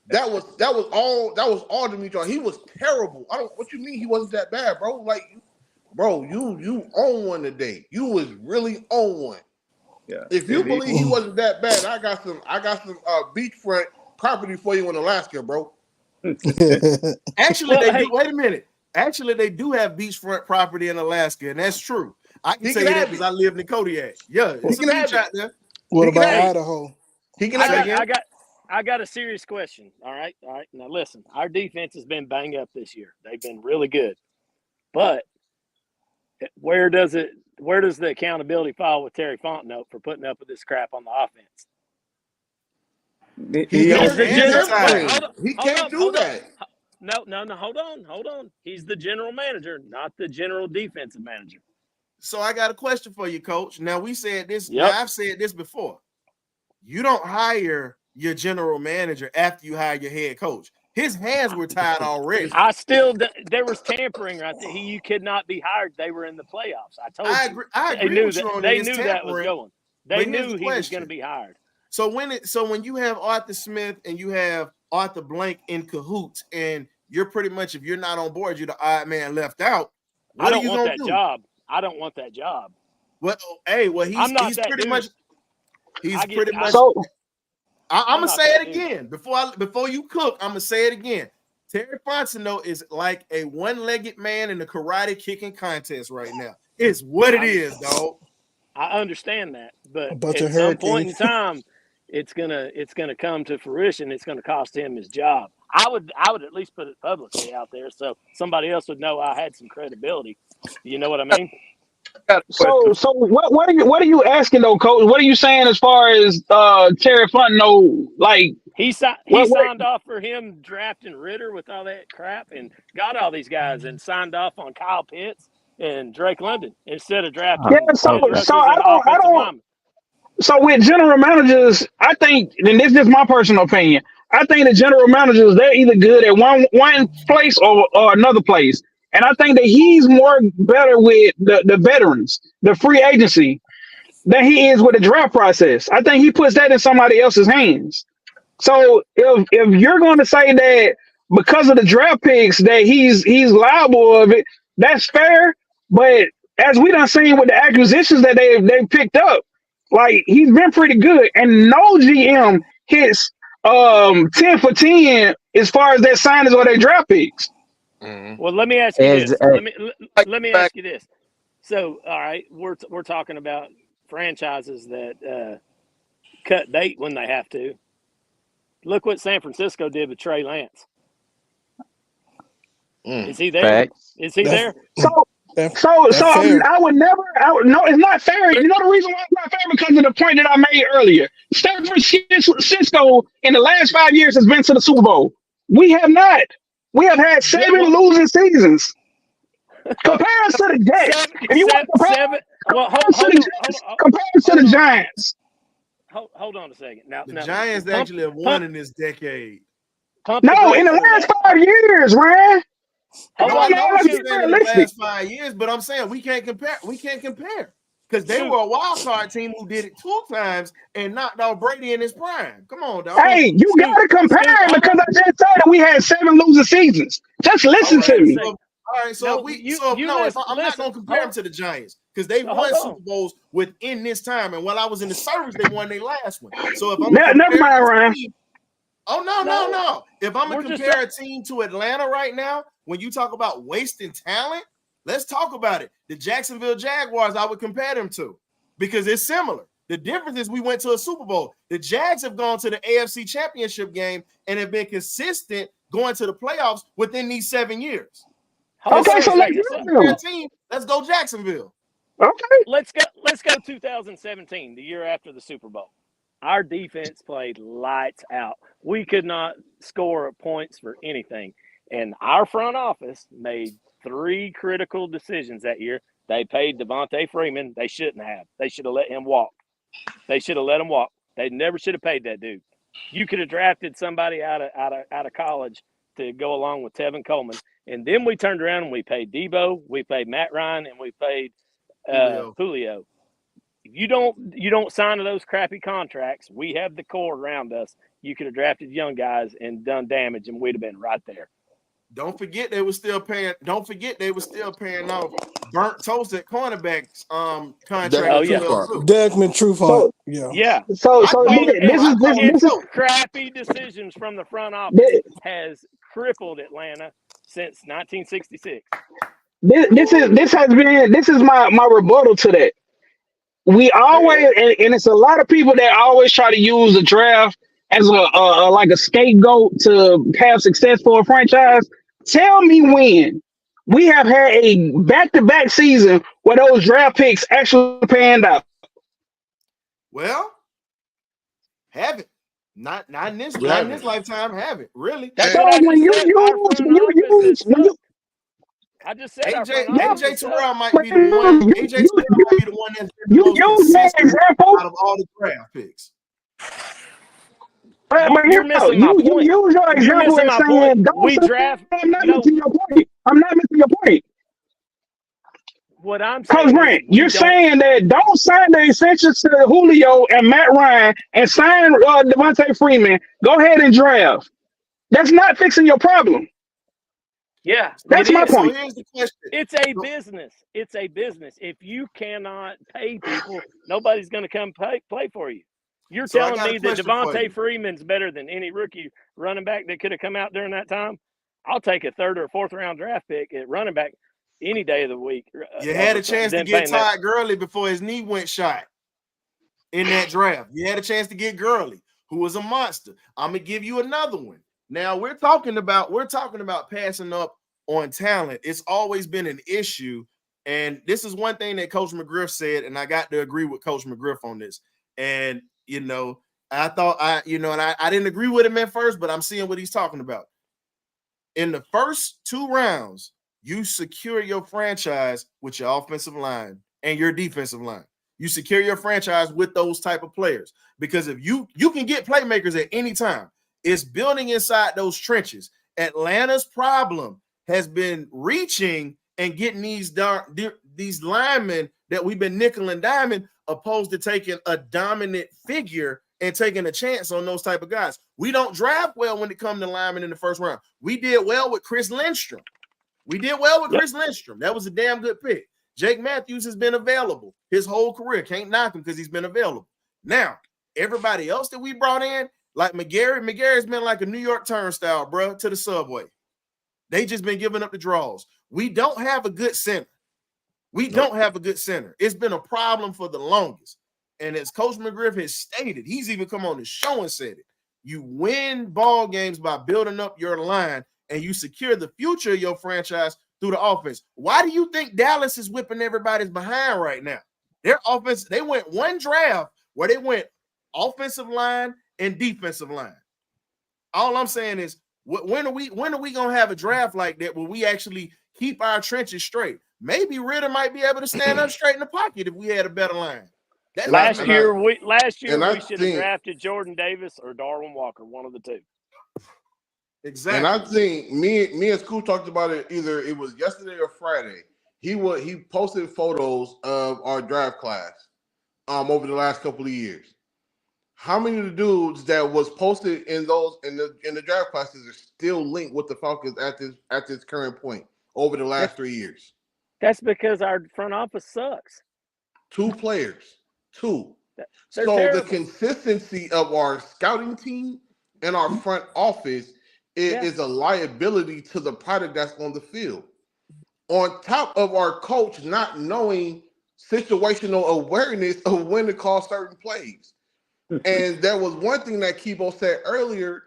That was all Dimitrov. He was terrible. What you mean he wasn't that bad, bro? Like, bro, you own one today. You was really on one. Yeah. If you believe he wasn't that bad, I got some beachfront property for you in Alaska, bro. Actually, wait a minute. Actually, they do have beachfront property in Alaska, and that's true. I can tell you that because I lived in Kodiak. Yeah, it's a beach out there. What about Idaho? I got a serious question. All right. Now listen, our defense has been banged up this year. They've been really good, but where does the accountability fall with Terry Fontenot for putting up with this crap on the offense? He can't do that. No. Hold on. He's the general manager, not the general defensive manager. So I got a question for you, Coach. Now we said this. Yep. Now I've said this before. You don't hire your general manager after you hire your head coach. His hands were tied already. There was tampering right there. You could not be hired. They were in the playoffs. I told you. I agree with you on They this knew that was tampering, going. They knew he was going to be hired. So when you have Arthur Smith and you have Arthur Blank in cahoots, and you're pretty much, if you're not on board, you're the odd man left out. What are you gonna do? Job. I don't want that job. Well, he's pretty much. So I'm gonna say it again before you cook. I'm gonna say it again. Terry Fontenot is like a one-legged man in the karate kicking contest right now. It's what it is, dog. I understand that, but bunch at of some point in hurricanes. time, it's gonna come to fruition. It's gonna cost him his job. I would at least put it publicly out there so somebody else would know I had some credibility. You know what I mean? So what are you asking though, Coach? What are you saying as far as Terry Fontenot? Like He signed off for him drafting Ritter with all that crap and got all these guys and signed off on Kyle Pitts and Drake London instead of drafting. So I don't. So with general managers, I think, and this is just my personal opinion, I think the general managers, they're either good at one place or another place. And I think that he's more better with the veterans, the free agency, than he is with the draft process. I think he puts that in somebody else's hands. So if you're going to say that because of the draft picks that he's liable of it, that's fair. But as we done seen with the acquisitions that they've picked up, like he's been pretty good, and no GM hits 10 for 10 as far as their signings or their draft picks. Mm-hmm. Well, let me ask you this. Let me ask you this. So, all right, we're talking about franchises that cut bait when they have to. Look what San Francisco did with Trey Lance. Is he there? Facts. Is he there? I would never. No, it's not fair. You know the reason why it's not fair, because of the point that I made earlier. San Francisco in the last 5 years has been to the Super Bowl. We have not. We have had 7 losing seasons. Compare us to the Jets. If you want to compare us to the Giants. Hold on a second. Now, the Giants actually have won in this decade. No, in the last 5 years, Ryan. I know what you're saying in the last 5 years, but I'm saying we can't compare. We can't compare because they were a wild card team who did it 2 times and knocked out Brady in his prime. Come on, dog. Hey, you got to compare because I just said that we had 7 losing seasons. Just listen to me. All right, so I'm not going to compare them to the Giants because they won Super Bowls within this time, and while I was in the service, they won their last one. So if I'm never mind, Ryan. No. If I'm gonna compare a team to Atlanta right now, when you talk about wasting talent, let's talk about it. The Jacksonville Jaguars, I would compare them to because it's similar. The difference is we went to a Super Bowl. The Jags have gone to the AFC Championship game and have been consistent going to the playoffs within these 7 years. Okay, so let's go Jacksonville. Okay, let's go 2017, the year after the Super Bowl. Our defense played lights out. We could not score points for anything. And our front office made 3 critical decisions that year. They paid Devontae Freeman. They shouldn't have. They should have let him walk. They should have let him walk. They never should have paid that dude. You could have drafted somebody out of college to go along with Tevin Coleman. And then we turned around and we paid Debo, we paid Matt Ryan, and we paid Julio. If you don't sign to those crappy contracts, we have the core around us. You could have drafted young guys and done damage, and we'd have been right there. Don't forget they were still paying off burnt toast at cornerbacks contract. Dekman Trufant. Yeah. So this is crappy decisions from the front office has crippled Atlanta since 1966. This is my rebuttal to that. We always, and it's a lot of people that always try to use the draft as a scapegoat to have success for a franchise. Tell me when we have had a back-to-back season where those draft picks actually panned out. Well, have it. Not in this lifetime. Have it really? That's so when you use. I just said AJ Terrell might be the one. AJ Terrell might be the one that's been the most consistent out of all the draft picks. But you're missing my point. You use your example and saying, we draft. I'm not missing your point. What I'm Coach saying is Grant, we you're don't. saying that don't sign the extensions to Julio and Matt Ryan and sign Devontae Freeman. Go ahead and draft. That's not fixing your problem. Yeah, That's it my is. So point. here's the question. It's a business. It's a business. If you cannot pay people, nobody's going to come play for you. You're So I telling got a me that question for you. Devontae Freeman's better than any rookie running back that could have come out during that time? I'll take a third or fourth round draft pick at running back any day of the week. You had a chance to get Todd Gurley before his knee went shot in that draft. You had a chance to get Gurley, who was a monster. I'm gonna give you another one. Now we're talking about passing up on talent. It's always been an issue, and this is one thing that Coach McGriff said, and I got to agree with Coach McGriff on this. And I thought I didn't agree with him at first, but I'm seeing what he's talking about. In the first 2 rounds, you secure your franchise with your offensive line and your defensive line. You secure your franchise with those type of players, because if you can get playmakers at any time. It's building inside those trenches. Atlanta's problem has been reaching and getting these linemen that we've been nickel and diming, opposed to taking a dominant figure and taking a chance on those type of guys. We don't draft well when it comes to linemen in the first round. We did well with Chris Lindstrom. Chris Lindstrom. That was a damn good pick. Jake Matthews has been available his whole career. Can't knock him because he's been available. Now, everybody else that we brought in, like McGarry's been like a New York turnstile, bro, to the subway. They just been giving up the draws. We don't have a good center. It's been a problem for the longest. And as Coach McGriff has stated, he's even come on the show and said it. You win ball games by building up your line, and you secure the future of your franchise through the offense. Why do you think Dallas is whipping everybody's behind right now? Their offense, they went one draft where they went offensive line and defensive line. All I'm saying is, when are we gonna have a draft like that where we actually keep our trenches straight? Maybe Ritter might be able to stand up straight in the pocket if we had a better line. Last year we should have think, drafted Jordan Davis or Darwin Walker, one of the two. Exactly. And I think me and Scoop talked about it, either it was yesterday or Friday. He posted photos of our draft class over the last couple of years. How many of the dudes that was posted in the draft classes are still linked with the Falcons at this current point over the last 3 years? That's because our front office sucks. 2 players. 2. They're so terrible. The consistency of our scouting team and our front office is a liability to the product that's on the field. On top of our coach not knowing situational awareness of when to call certain plays. And there was one thing that Kibo said earlier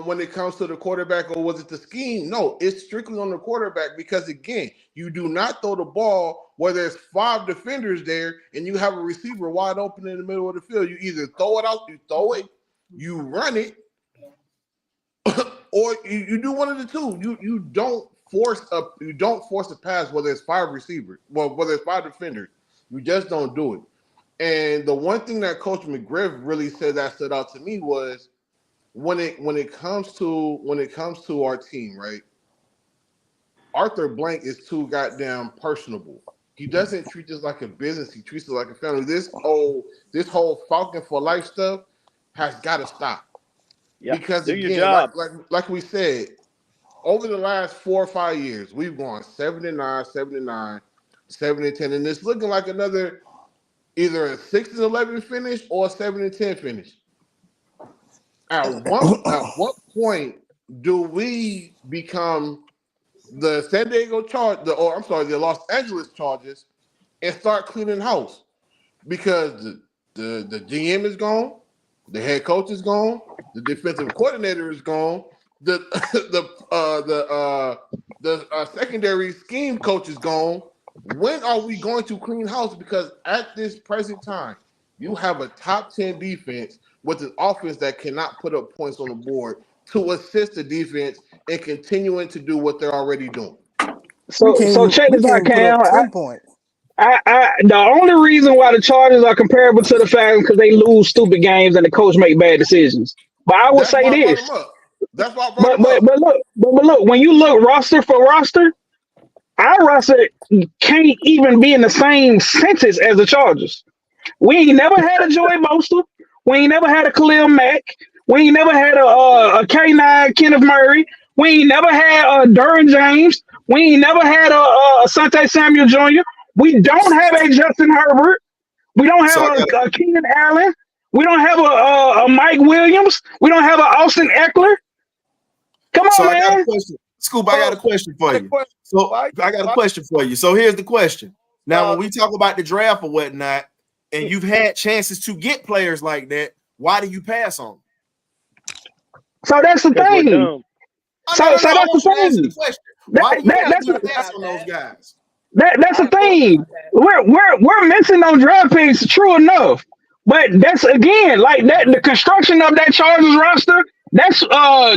when it comes to the quarterback, or was it the scheme? No, it's strictly on the quarterback, because, again, you do not throw the ball where there's 5 defenders there and you have a receiver wide open in the middle of the field. You either throw it out, you run it, or you do one of the two. You don't force a pass where there's 5 receivers, where there's 5 defenders. You just don't do it. And the one thing that Coach McGriff really said that stood out to me was when it comes to our team, right? Arthur Blank is too goddamn personable. He doesn't treat us like a business. He treats us like a family. This whole Falcon for life stuff has got to stop. Yep. Because do again, your job. like we said, over the last 4 or 5 years, we've gone 7-9, 7-9, 7-10, and it's looking like another either a 6-11 finish or a 7-10 finish. At what point do we become the San Diego the Los Angeles Chargers and start cleaning house? Because the GM is gone, the head coach is gone, the defensive coordinator is gone, the secondary scheme coach is gone. When are we going to clean house? Because at this present time, you have a top 10 defense with an offense that cannot put up points on the board to assist the defense in continuing to do what they're already doing. So check this out, Cam. 10 points. The only reason why the Chargers are comparable to the Falcons because they lose stupid games and the coach make bad decisions. But I will say this. That's why I brought him up. But look, when you look roster for roster, our roster can't even be in the same sentence as the Chargers. We ain't never had a Joey Bosa. We ain't never had a Khalil Mack. We ain't never had a K9 Kenneth Murray. We ain't never had a Derwin James. We ain't never had a Asante Samuel Jr. We don't have a Justin Herbert. We don't So I have got a Keenan Allen. We don't have a Mike Williams. We don't have a Austin Eckler. Come so on, I got a man. question. Scoop, I got a question for you. So I got a question for you. So here's the question. Now, when we talk about the draft or whatnot, and you've had chances to get players like that, why do you pass on them? So that's the Because we're thing. dumb. Oh, So no, that's I want the you to answer the thing. question. Why do you That's pass on those guys? That's I the have thoughts thing. about that. We're missing those draft picks, true enough. But that's again like that the construction of that Chargers roster, that's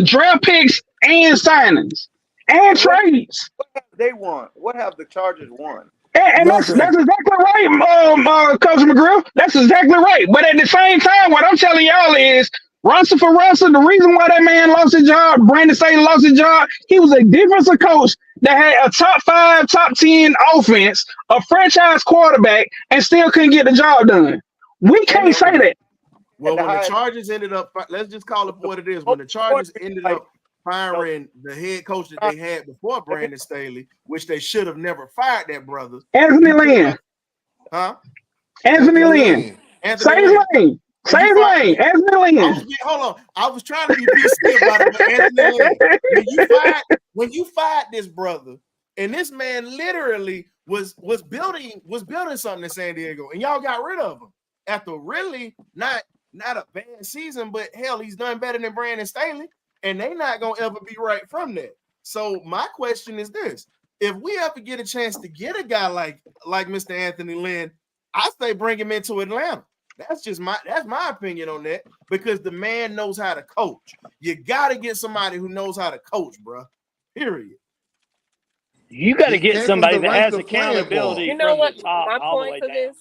draft picks and signings and And what trades. have they won? What have the Chargers won? And that's Nothing. exactly right, Coach McGriff. That's exactly right. But at the same time, what I'm telling y'all is Russell for Russell, the reason why that man lost his job, Brandon Staley lost his job, he was a defensive coach that had a top 5, top 10 offense, a franchise quarterback, and still couldn't get the job done. We can't say that. Well, the when the highest- Chargers ended up, let's just call it for what it is. When the Chargers ended up firing the head coach that they had before Brandon Staley, which they should have never fired that brother. Anthony Lynn. Huh? Anthony Lynn. Anthony Say his Lynn. name. When Say you his fired- name. Anthony Lynn. Hold on. I was trying to be PC about it, but Anthony Lynn. When you fired this brother, and this man literally was building something in San Diego, and y'all got rid of him after really not a bad season, but hell, he's done better than Brandon Staley, and they not gonna ever be right from that. So my question is this: if we ever get a chance to get a guy like Mr. Anthony Lynn, I say bring him into Atlanta. That's my opinion on that, because the man knows how to coach. You got to get somebody who knows how to coach, bro. Period. You got to He get came somebody from the that ranks has of playing accountability You know from what? the top My all the way point for down. this,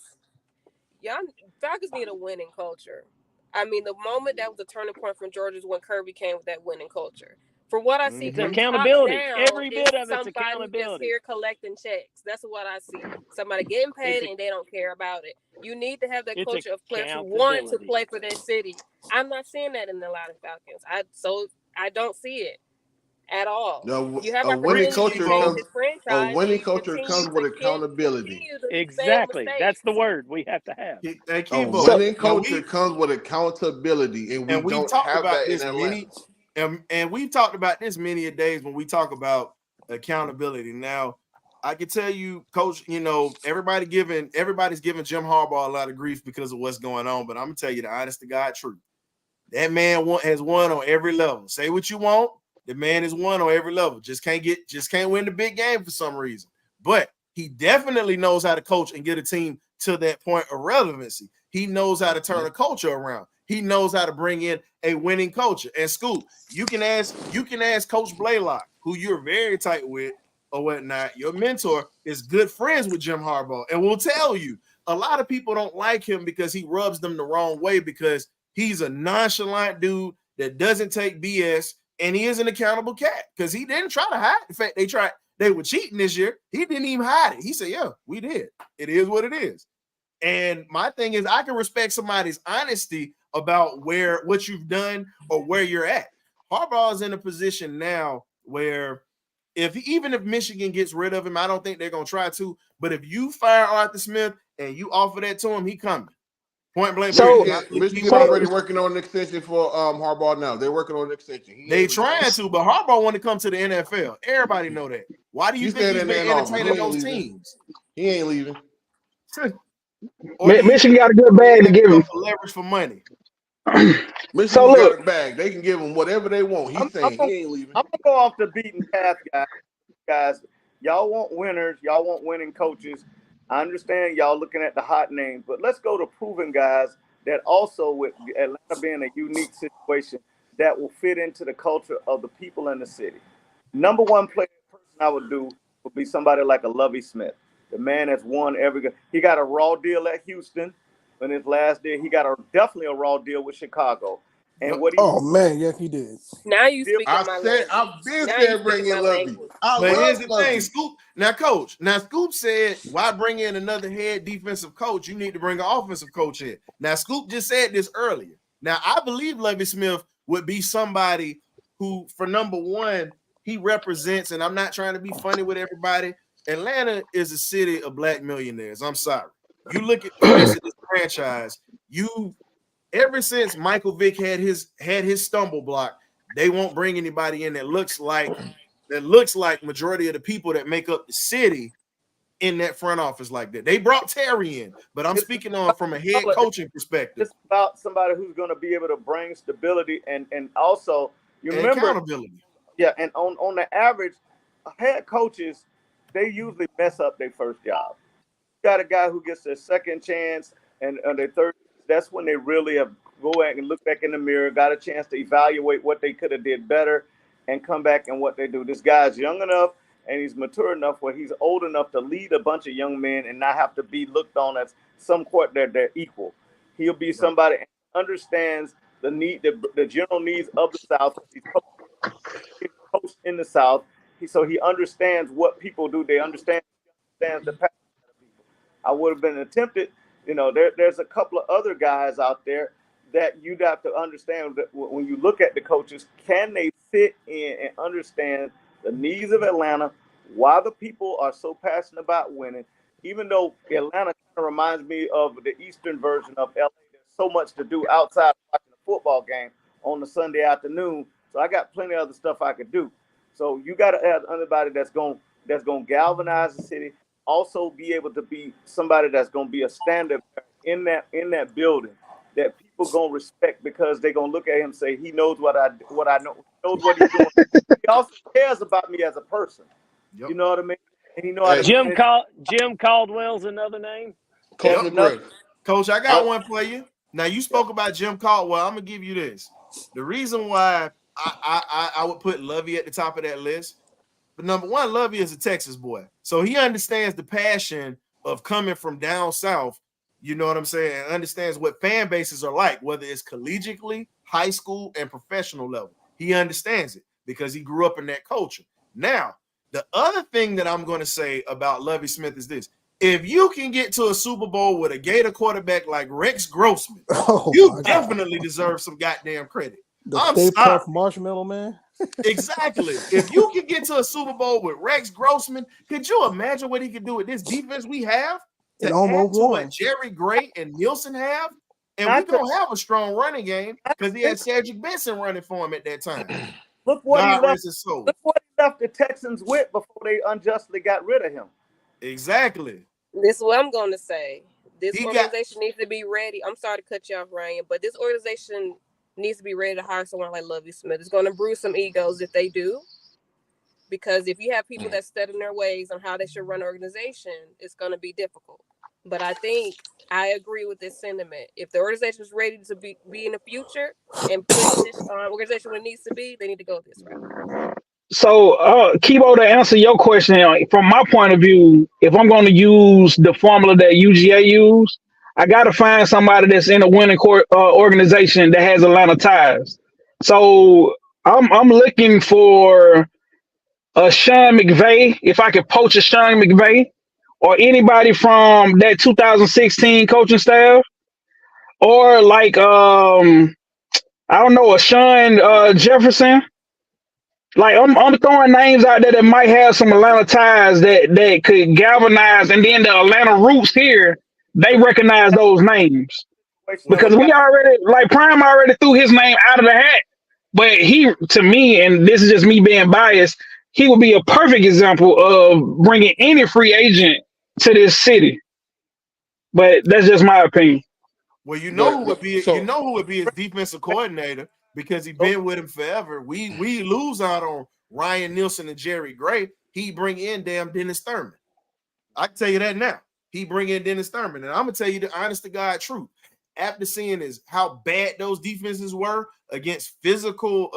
y'all Falcons need a winning culture. I mean, the moment that was a turning point from Georgia's when Kirby came with that winning culture. For what I see It's from accountability. top down, Every bit of it's somebody just accountability. here collecting checks. That's what I see. Somebody getting paid and they don't care about it. You need to have that It's culture of players who want to accountability. play for their city. I'm not seeing that in the Atlanta Falcons. I don't see it at all. No, You have a winning opportunities culture to change comes. this A franchise. winning and you culture continue comes with to accountability. continue to do the same Exactly. mistakes. That's the word we have to have. Hey, A Kibo, winning now culture comes with accountability, and we we've don't talked have about that in this Atlanta. and we've talked about this many a days when we talk about accountability. Now, I can tell you, Coach, everybody's giving Jim Harbaugh a lot of grief because of what's going on, but I'm gonna tell you the honest to God truth. That man has won on every level. Say what you want, the man has won on every level. Just can't win the big game for some reason. But he definitely knows how to coach and get a team to that point of relevancy. He knows how to turn a culture around. He knows how to bring in a winning culture. And Scoop, you can ask Coach Blaylock, who you're very tight with or whatnot. Your mentor is good friends with Jim Harbaugh, and will tell you a lot of people don't like him because he rubs them the wrong way, because he's a nonchalant dude that doesn't take BS, and he is an accountable cat because he didn't try to hide the fact they were cheating this year. He didn't even hide it. He said, yeah, we did. It is what it is. And my thing is, I can respect somebody's honesty about what you've done or where you're at. Harbaugh is in a position now where even if Michigan gets rid of him, I don't think they're going to try to, but if you fire Arthur Smith and you offer that to him, he coming. Point blank. So- Michigan already working on an extension for Harbaugh now. They're working on an extension. They trying to, but Harbaugh want to come to the NFL. Everybody know that. Why do you think he's been entertaining those teams? He ain't leaving. Michigan got a good bag to give him. Leverage for money. Michigan So look, got a bag. They can give him whatever they want. He's saying he ain't leaving. I'm gonna go off the beaten path, guys. Y'all want winners. Y'all want winning coaches. I understand y'all looking at the hot names, but let's go to proven guys that also, with Atlanta being a unique situation, that will fit into the culture of the people in the city. Number one person I would do would be somebody like a Lovie Smith. The man has won he got a raw deal at Houston in his last deal. He got definitely a raw deal with Chicago. And what he Oh man, yeah, he did. Now you did, speaking my language. I've been Now you saying bring speaking in my Lovey. language. I But here's love the thing, Lovey. Scoop. Now, coach. Now, Scoop said, "Why bring in another head defensive coach? You need to bring an offensive coach in." Now, Scoop just said this earlier. Now, I believe Lovey Smith would be somebody who, for number one, he represents. And I'm not trying to be funny with everybody. Atlanta is a city of black millionaires. I'm sorry. You look at the face of this franchise. You ever since Michael Vick had his stumble block, they won't bring anybody in that looks like majority of the people that make up the city in that front office like that. They brought Terry in, but I'm speaking on from a head coaching perspective. It's about somebody who's going to be able to bring stability and also you And remember accountability. Yeah, and on the average, head coaches, they usually mess up their first job. You got a guy who gets their second chance and their third. That's when they really have go back and look back in the mirror, got a chance to evaluate what they could have did better, and come back and what they do. This guy's young enough and he's mature enough where he's old enough to lead a bunch of young men and not have to be looked on as some court that they're equal. He'll be somebody who understands the need, the general needs of the South. He's coached in the South, so he understands what people do. He understands the passion of people. I would have been tempted. There's a couple of other guys out there that you'd have to understand that when you look at the coaches, can they fit in and understand the needs of Atlanta, why the people are so passionate about winning, even though Atlanta kind of reminds me of the Eastern version of LA. There's so much to do outside of watching a football game on a Sunday afternoon. So I got plenty of other stuff I could do. So you got to have anybody that's going to galvanize the city, also be able to be somebody that's going to be a standard in that building that people going to respect because they're going to look at him and say, he knows what I know. He knows what he's doing. He also cares about me as a person. Yep. You know what I mean? And he knows Jim Caldwell's another name. Coach, I got one for you. Now, you spoke about Jim Caldwell. I'm going to give you this. The reason why I would put Lovey at the top of that list, but number one, Lovey is a Texas boy. So he understands the passion of coming from down south. You know what I'm saying? And understands what fan bases are like, whether it's collegiately, high school, and professional level. He understands it because he grew up in that culture. Now, the other thing that I'm going to say about Lovey Smith is this. If you can get to a Super Bowl with a Gator quarterback like Rex Grossman, you definitely deserve some goddamn credit. The Stay Puft Marshmallow Man. Exactly. If you can get to a Super Bowl with Rex Grossman, could you imagine what he could do with this defense we have? To add to what Jerry Gray and Nielsen have, and we don't have a strong running game because he had Cedric Benson running for him at that time. Look what he left the Texans with before they unjustly got rid of him. Exactly. This is what I'm going to say. This organization needs to be ready. I'm sorry to cut you off, Ryan, but this organization needs to be ready to hire someone like Lovey Smith. It's going to bruise some egos if they do. Because if you have people that set in their ways on how they should run an organization, it's going to be difficult. But I think I agree with this sentiment. If the organization is ready to be in the future and put this organization where it needs to be, they need to go this route. So, Kibo, to answer your question, from my point of view, if I'm going to use the formula that UGA used, I got to find somebody that's in a winning organization that has Atlanta ties. So I'm looking for a Sean McVay, if I could poach a Sean McVay, or anybody from that 2016 coaching staff, or like I don't know, a Sean Jefferson. Like I'm throwing names out there that might have some Atlanta ties that could galvanize, and then the Atlanta roots here, they recognize those names because we already Prime already threw his name out of the hat. But he, to me, and this is just me being biased, he would be a perfect example of bringing any free agent to this city. But that's just my opinion. Well, you know who would be his defensive coordinator because he's been with him forever. We lose out on Ryan Nielsen and Jerry Gray. He bring in damn Dennis Thurman. I can tell you that now. He bring in Dennis Thurman, and I'm gonna tell you the honest to God truth. After seeing how bad those defenses were against physical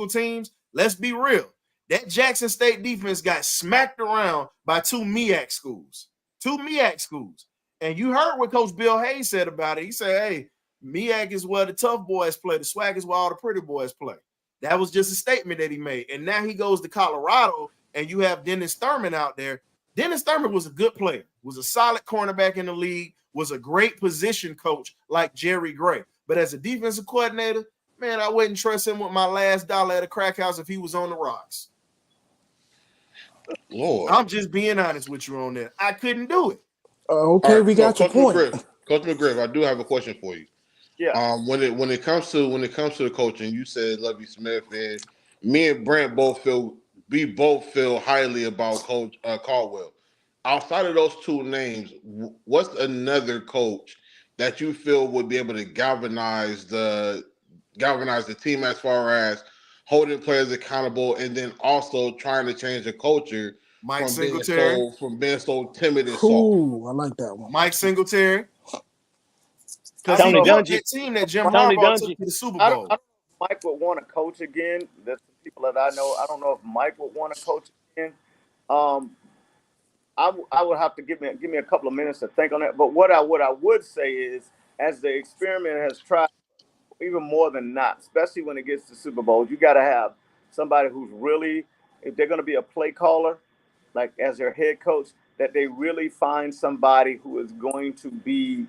teams, let's be real. That Jackson State defense got smacked around by two MEAC schools. And you heard what Coach Bill Hayes said about it. He said, hey, MEAC is where the tough boys play. The SWAC is where all the pretty boys play. That was just a statement that he made. And now he goes to Colorado, and you have Dennis Thurman out there. Dennis Thurman was a good player, was a solid cornerback in the league, was a great position coach like Jerry Gray. But as a defensive coordinator, man, I wouldn't trust him with my last dollar at a crack house if he was on the rocks. Lord. I'm just being honest with you on that. I couldn't do it. Okay, All right, we so got your point. Coach McGriff, I do have a question for you. Yeah. When it comes to the coaching, you said Lovie Smith, and me and Brent both feel highly about Coach Caldwell. Outside of those two names, what's another coach that you feel would be able to galvanize the team as far as holding players accountable, and then also trying to change the culture Mike from Singletary. being so timid and soft? Ooh, I like that one. Mike Singletary. Because Tony he built Dungy. that team that Jim Tony Harbaugh Dungy. took to the Super I Bowl. don't know if Mike would want to coach again. That's the people that I know. I don't know if Mike would want to coach again. I would have to give me a couple of minutes to think on that. But what I would say is, as the experiment has tried, even more than not, especially when it gets to Super Bowls, you got to have somebody who's really, if they're going to be a play caller, like as their head coach, that they really find somebody who is going to be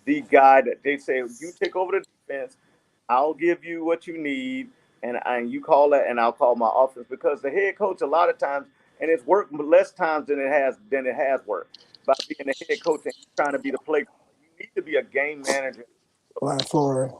the guy that they say, you take over the defense, I'll give you what you need, and you call that, and I'll call my offense. Because the head coach, a lot of times, and it's worked less times than it has worked by being the head coach and trying to be the play caller. You need to be a game manager. Like Florida.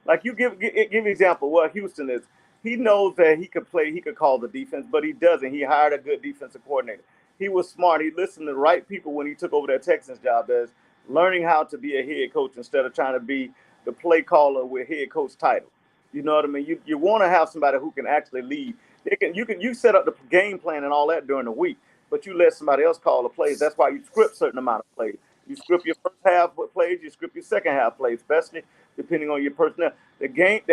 Like you give example. What Houston is, he knows that he could call the defense, but he doesn't. He hired a good defensive coordinator. He was smart. He listened to the right people when he took over that Texans job, as learning how to be a head coach instead of trying to be the play caller with head coach title. You know what I mean? You want to have somebody who can actually lead. You set up the game plan and all that during the week, but you let somebody else call the plays. That's why you script certain amount of plays. You script your first half plays, you script your second half plays, especially depending on your personnel. The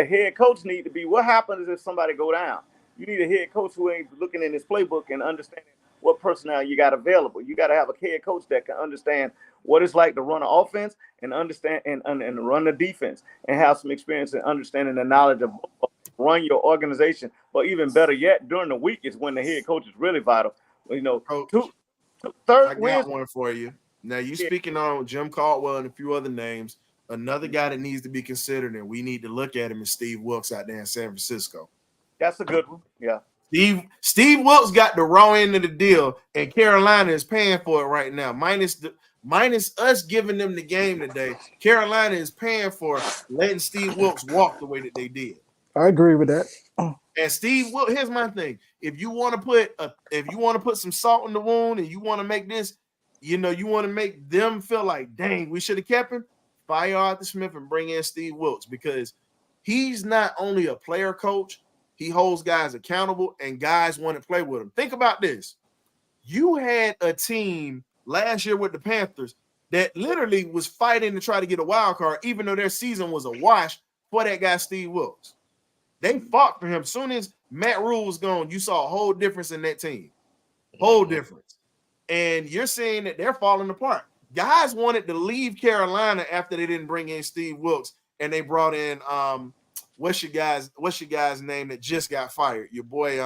head coach need to be, what happens if somebody go down? You need a head coach who ain't looking in his playbook and understanding what personnel you got available. You got to have a head coach that can understand what it's like to run an offense and understand and run the defense, and have some experience in understanding the knowledge of run your organization. But even better yet, during the week is when the head coach is really vital. You know, Coach, third I got wins. one for you. Now, you speaking on Jim Caldwell and a few other names. Another guy that needs to be considered, and we need to look at him, is Steve Wilkes out there in San Francisco. That's a good one. Yeah. Steve Wilkes got the raw end of the deal, and Carolina is paying for it right now. Minus us giving them the game today, Carolina is paying for letting Steve Wilkes walk the way that they did. I agree with that. And Steve Wilkes, here's my thing: if you want to put some salt in the wound, and you want to make this, you want to make them feel like, dang, we should have kept him. Fire Arthur Smith and bring in Steve Wilkes, because he's not only a player coach, he holds guys accountable, and guys want to play with him. Think about this. You had a team last year with the Panthers that literally was fighting to try to get a wild card, even though their season was a wash for that guy, Steve Wilkes. They fought for him. As soon as Matt Rule was gone, you saw a whole difference in that team. Whole difference. And you're saying that they're falling apart. Guys wanted to leave Carolina after they didn't bring in Steve Wilkes, and they brought in what's your guy's name that just got fired? Your boy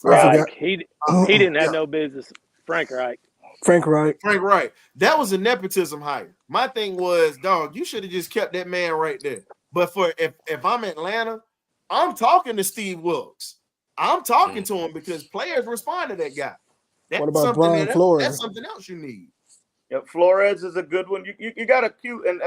Reich. He didn't have no business. Frank Reich. Frank Wright. That was a nepotism hire. My thing was, dog, you should have just kept that man right there. But if I'm Atlanta, I'm talking to Steve Wilkes. I'm talking to him because players respond to that guy. What about Brian Flores? That's something else you need. Yeah, Flores is a good one. You got a cute, and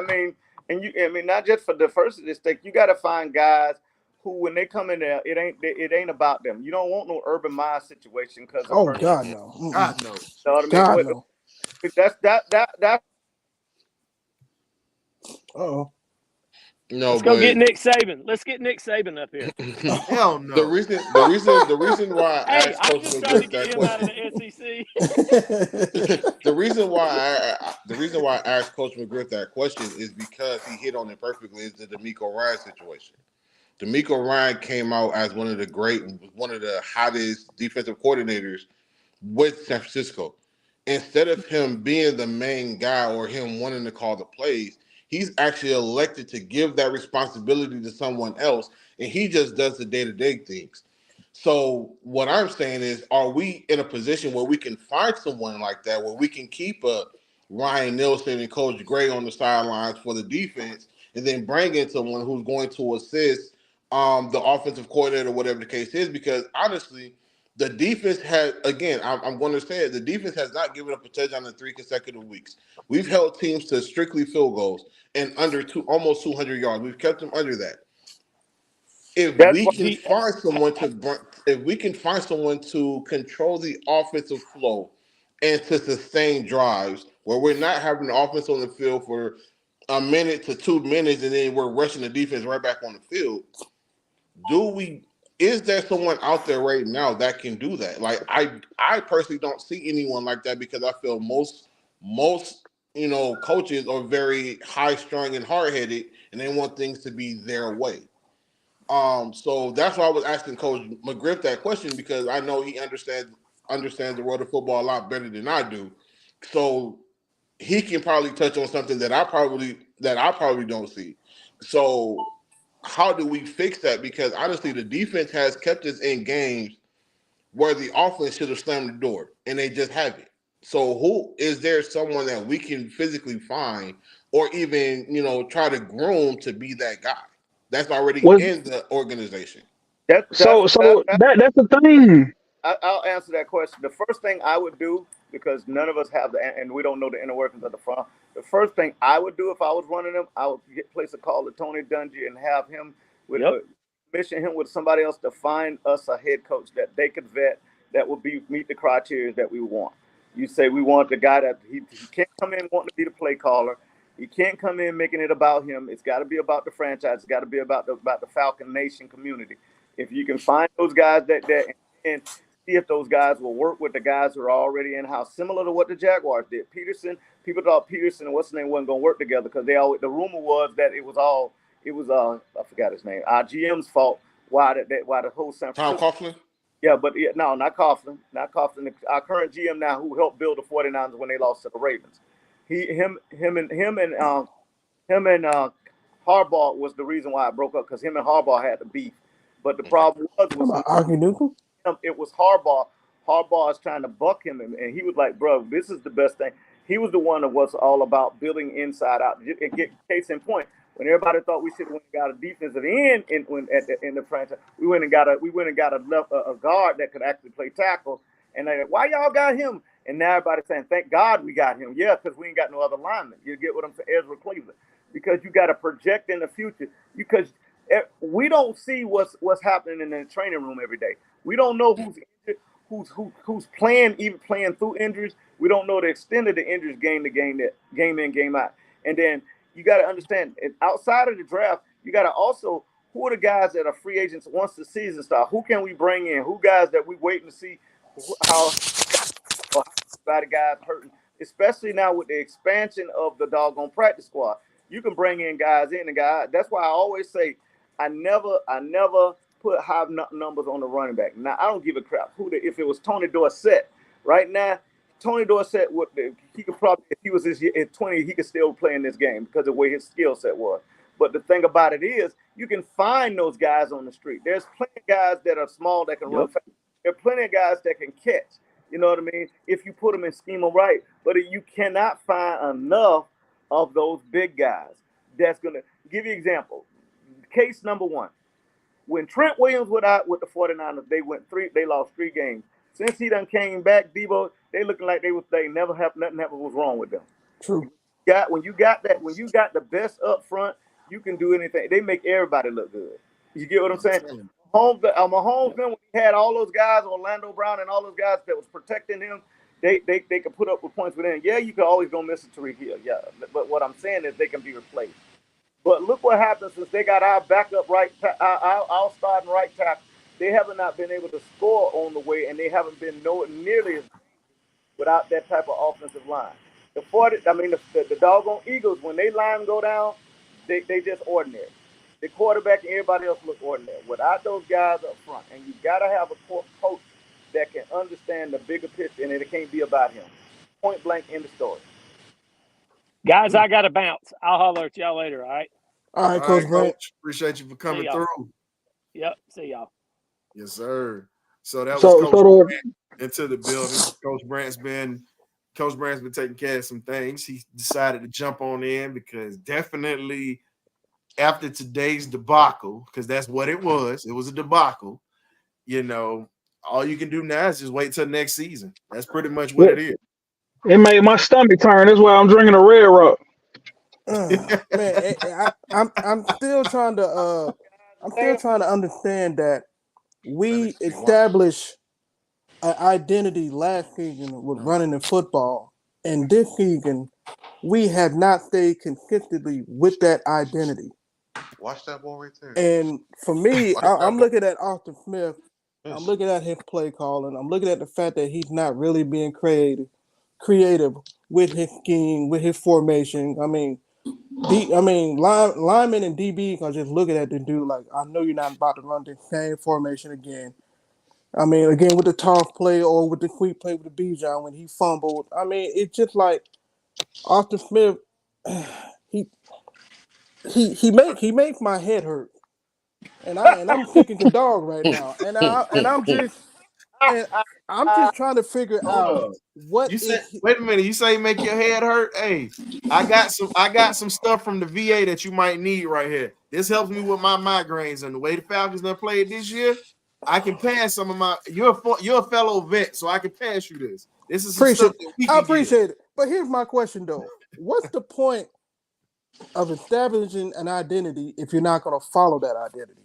not just for diversity's sake. You got to find guys who, when they come in there, it ain't about them. You don't want no Urban Meyer situation because God no. God no. You know what I mean? God no. That. Uh-oh. No, Let's go get Nick Saban. Let's get Nick Saban up here. Hell no. The reason why I Hey, asked I'm Coach just trying to McGriff get that him out of question. the SEC. The reason why I asked Coach McGriff that question is because he hit on it perfectly. Is the DeMeco Ryan situation? DeMeco Ryan came out as one of the hottest defensive coordinators with San Francisco. Instead of him being the main guy or him wanting to call the plays, He's actually elected to give that responsibility to someone else, and he just does the day-to-day things. So what I'm saying is, are we in a position where we can find someone like that, where we can keep a Ryan Nielsen and Coach Gray on the sidelines for the defense, and then bring in someone who's going to assist the offensive coordinator, whatever the case is? Because honestly, the defense has, again, I'm going to say it, the defense has not given up a touchdown in 3 consecutive weeks. We've held teams to strictly field goals and under almost 200 yards. We've kept them under that. If That's we why can find someone to, if we can find someone to control the offensive flow and to sustain drives where we're not having the offense on the field for a minute to 2 minutes and then we're rushing the defense right back on the field, is there someone out there right now that can do that? Like I personally don't see anyone like that, because I feel most coaches are very high strung and hard headed, and they want things to be their way. So that's why I was asking Coach McGriff that question, because I know he understands the world of football a lot better than I do. So he can probably touch on something that I probably don't see. So how do we fix that? Because honestly, the defense has kept us in games where the offense should have slammed the door, and they just haven't. So who is there someone that we can physically find, or even try to groom to be that guy that's already was in the organization? so That, so that's the thing. I'll answer that question. The first thing I would do, because none of us have and we don't know the inner workings of the front. The first thing I would do if I was running them, I would place a call to Tony Dungy and have him mission him with somebody else to find us a head coach that they could vet, that would meet the criteria that we want. You say we want the guy that he can't come in wanting to be the play caller. He can't come in making it about him. It's got to be about the franchise. It's got to be about the Falcon Nation community. If you can find those guys and see if those guys will work with the guys who are already in house, similar to what the Jaguars did. People thought Peterson and what's his name wasn't going to work together, because the rumor was that it was I forgot his name, our GM's fault. Why the whole San Tom Francisco. Coughlin? Yeah, but no, not Coughlin. Not Coughlin. Our current GM now, who helped build the 49ers when they lost to the Ravens. Him and Harbaugh was the reason why it broke up, because him and Harbaugh had the beef. But the problem was it was Harbaugh. Harbaugh is trying to buck him, and he was like, "Bro, this is the best thing." He was the one that was all about building inside out. And get case in point, when everybody thought we should have got a defensive end in the franchise, we went and got a guard that could actually play tackle. And they like, why y'all got him? And now everybody's saying, thank God we got him. Yeah, because we ain't got no other lineman. You get what I'm saying? Ezra Cleveland. Because you got to project in the future. Because we don't see what's happening in the training room every day. We don't know who's injured, who's playing through injuries. We don't know the extent of the injuries game in, game out. And then you got to understand, outside of the draft, you got to also, who are the guys that are free agents once the season starts? Who can we bring in? Who guys that we waiting to see how the guys hurting? Especially now with the expansion of the doggone practice squad, you can bring in guys in, and guys. That's why I always say I never put high numbers on the running back. Now I don't give a crap if it was Tony Dorsett right now. Tony Dorsett he could probably, if he was at 20, he could still play in this game because of the way his skill set was. But the thing about it is, you can find those guys on the street. There's plenty of guys that are small that can run fast. There are plenty of guys that can catch. You know what I mean? If you put them in schema right, but you cannot find enough of those big guys. That's gonna give you an example. Case number one. When Trent Williams went out with the 49ers, they lost 3 games. Since he done came back, Debo, they looking like they never have nothing ever was wrong with them. True. When you got the best up front, you can do anything. They make everybody look good. You get what I'm saying? Mahomes, when he had all those guys, Orlando Brown and all those guys that was protecting him, they could put up with points within. Yeah, you could always go miss a Tariq Hill. Yeah, but what I'm saying is they can be replaced. But look what happens since they got our backup our starting right tackle. They have not been able to score on the way, and they haven't been nearly as without that type of offensive line. The doggone Eagles, when they line go down, they just ordinary. The quarterback and everybody else look ordinary. Without those guys up front, and you got to have a coach that can understand the bigger picture, and it can't be about him. Point blank, end of story. Guys, I got to bounce. I'll holler at y'all later. All right. All right, All Coach right, Brent. Coach. Appreciate you for coming y'all. through. Yep. See y'all. Yes, sir. So that was So, Coach so Brant into the building. Coach Brant's been taking care of some things. He decided to jump on in because definitely after today's debacle, because that's what it was. It was a debacle. You know, all you can do now is just wait till next season. That's pretty much what it is. it made my stomach turn. That's why I'm drinking a Red Rock. Man, I'm still trying to understand that we established an identity last season with running the football, and this season we have not stayed consistently with that identity. Watch that ball right there. And for me, Watch that I'm ball. looking at Arthur Smith. I'm looking at his play calling. I'm looking at the fact that he's not really being creative with his scheme, with his formation. I mean, linemen and DBs are just looking at the dude like, I know you're not about to run the same formation again. I mean, again with the toss play or with the quick play with the Bijan when he fumbled. I mean, it's just like Arthur Smith. He makes my head hurt, and I'm kicking the dog right now, and I'm just trying to figure out what You said, is. wait a minute. You say make your head hurt? Hey, I got some stuff from the VA that you might need right here. This helps me with my migraines, and the way the Falcons done played this year, I can pass some of my. You're a fellow vet, so I can pass you this. This is some stuff that we can I appreciate it, but here's my question though: what's the point of establishing an identity if you're not going to follow that identity?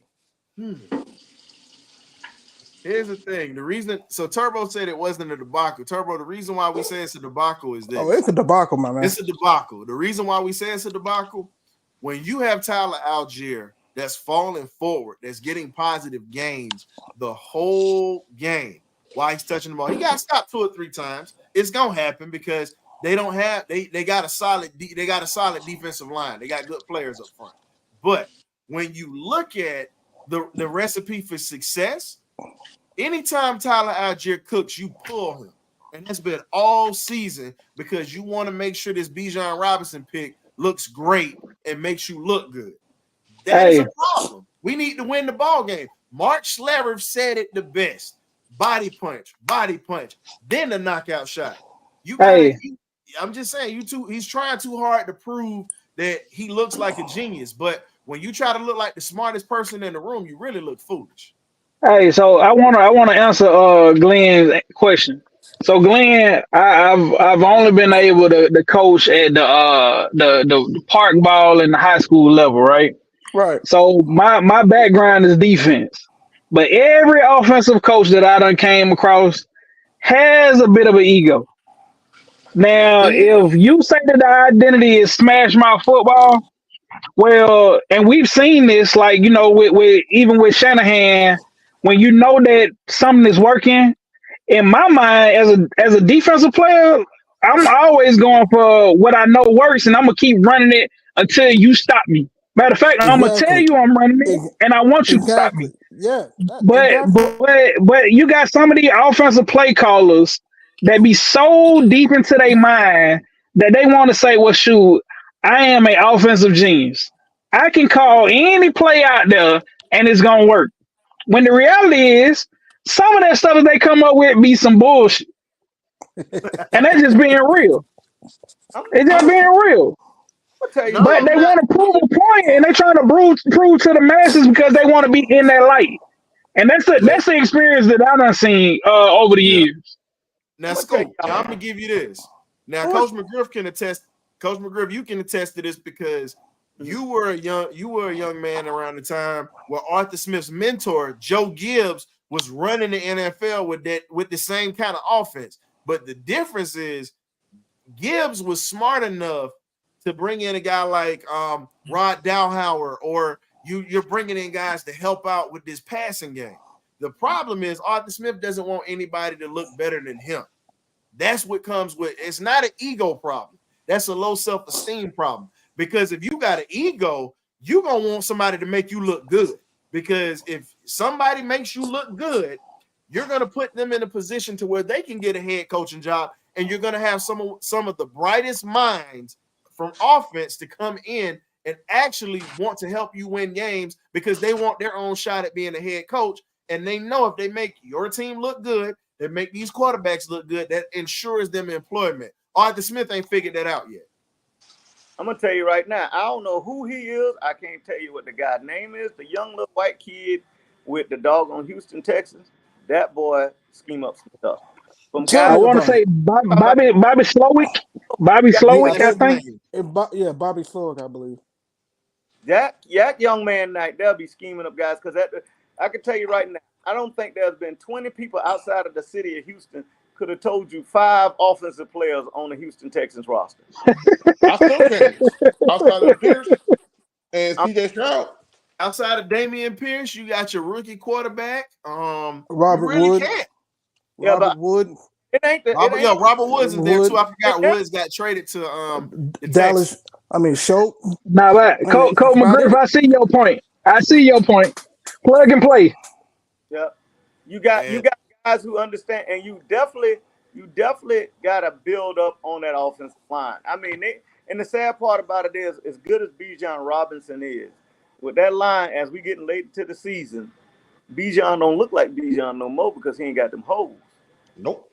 Here's the thing. The reason, so Turbo said it wasn't a debacle. Turbo, the reason why we say it's a debacle is this. Oh, it's a debacle, my man. It's a debacle. The reason why we say it's a debacle, when you have Tyler Algier that's falling forward, that's getting positive gains the whole game while he's touching the ball. He got stopped 2 or 3 times. It's gonna happen because they don't have they got a solid defensive line. They got good players up front. But when you look at the recipe for success, anytime Tyler Algier cooks, you pull him. And that's been all season because you want to make sure this Bijan Robinson pick looks great and makes you look good. That is a problem. We need to win the ball game. Mark Schlereth said it the best. Body punch, then the knockout shot. I'm just saying, he's trying too hard to prove that he looks like a genius. But when you try to look like the smartest person in the room, you really look foolish. Hey, so I wanna answer Glenn's question. So Glenn, I've only been able to coach at the park ball and the high school level, right? Right. So my background is defense, but every offensive coach that I done came across has a bit of an ego. Now, if you say that the identity is smash mouth football, well, and we've seen this, like, you know, with even with Shanahan, when you know that something is working. In my mind, as a defensive player, I'm always going for what I know works, and I'm gonna keep running it until you stop me. Matter of fact, I'm gonna tell you I'm running it, and I want you to stop me. Yeah, but you got some of the offensive play callers that be so deep into their mind that they want to say, "Well, shoot, I am an offensive genius. I can call any play out there, and it's gonna work." When the reality is, some of that stuff that they come up with be some bullshit. And that's just being real. It's just being real. But they want to prove a point, and they're trying to prove to the masses because they want to be in that light. And that's the experience that I've done seen over the years. Now, Scoop, I'm gonna give you this. Now, Coach McGriff can attest. Coach McGriff, you can attest to this because you were a young man around the time where Arthur Smith's mentor, Joe Gibbs, was running the NFL with the same kind of offense. But the difference is Gibbs was smart enough to bring in a guy like Rod Dowhauer, or you're bringing in guys to help out with this passing game. The problem is Arthur Smith doesn't want anybody to look better than him. That's what comes with it's not an ego problem. That's a low self-esteem problem. Because if you got an ego, you're going to want somebody to make you look good. Because if somebody makes you look good, you're going to put them in a position to where they can get a head coaching job, and you're going to have some of the brightest minds from offense to come in and actually want to help you win games because they want their own shot at being a head coach. And they know if they make your team look good, they make these quarterbacks look good, that ensures them employment. Arthur Smith ain't figured that out yet. I'm gonna tell you right now, I don't know who he is. I can't tell you what the guy's name is. The young little white kid with the dog on Houston, Texas. That boy scheme up some stuff. From Tell I me guys, want to about say it. Bobby Slowick. Bobby Yeah, Slowick, I his think. name. Yeah, Bobby Slowick, I believe. that young man night, they'll be scheming up guys because I can tell you right now, I don't think there's been 20 people outside of the city of Houston could have told you 5 offensive players on the Houston Texans roster. I still can't. Outside of Pierce and I'm- CJ Stroud. Outside of Damian Pierce, you got your rookie quarterback. You Robert really Wood. can't. Yeah, Robert but Wood. it ain't the Robert Woods is there Wood. too. I forgot Yeah. Woods got traded to the Dallas. Texans. I mean, Schultz. Now, Cole that's about McGriff, it. I see your point. Plug and play. Yeah. You got And guys who understand, and you definitely got to build up on that offensive line. I mean, and the sad part about it is, as good as Bijan Robinson is, with that line, as we getting late into the season, Bijan don't look like Bijan no more because he ain't got them holes. Nope.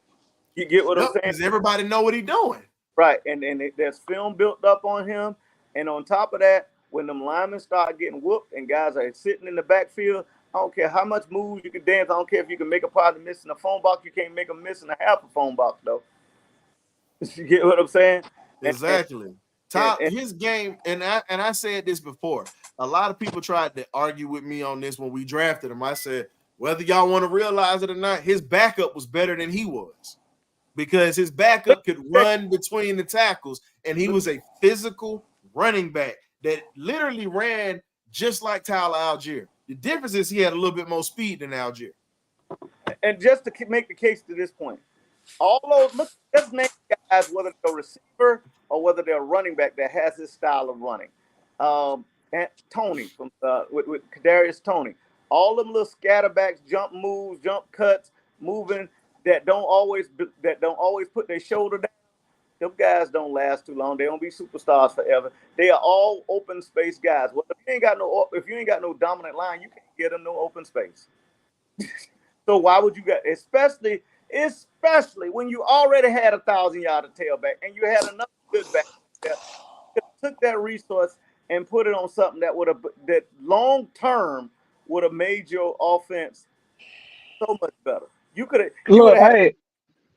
You get what I'm saying? because everybody know what he's doing. Right, and there's film built up on him, and on top of that, when them linemen start getting whooped and guys are sitting in the backfield, I don't care how much moves you can dance. I don't care if you can make a positive miss in a phone box. You can't make a miss in a half a phone box, though. You get what I'm saying? Exactly. And His game, and I said this before. A lot of people tried to argue with me on this when we drafted him. I said, whether y'all want to realize it or not, his backup was better than he was because his backup could run between the tackles, and he was a physical running back that literally ran just like Tyler Algier. The difference is he had a little bit more speed than Algier. and just to make the case to this point, all those let's name guys, whether they're a receiver or whether they're a running back that has this style of running. And Tony from with Kadarius Tony, all them little scatterbacks, jump moves, jump cuts, moving that don't always put their shoulder down. Them guys don't last too long. They don't be superstars forever. They are all open space guys. Well, if you ain't got no dominant line, you can't get them no open space. So why would you get, especially when you already had 1,000-yard tailback and you had another good back there, took that resource and put it on something that long term would have made your offense so much better. You would Look, have had, hey,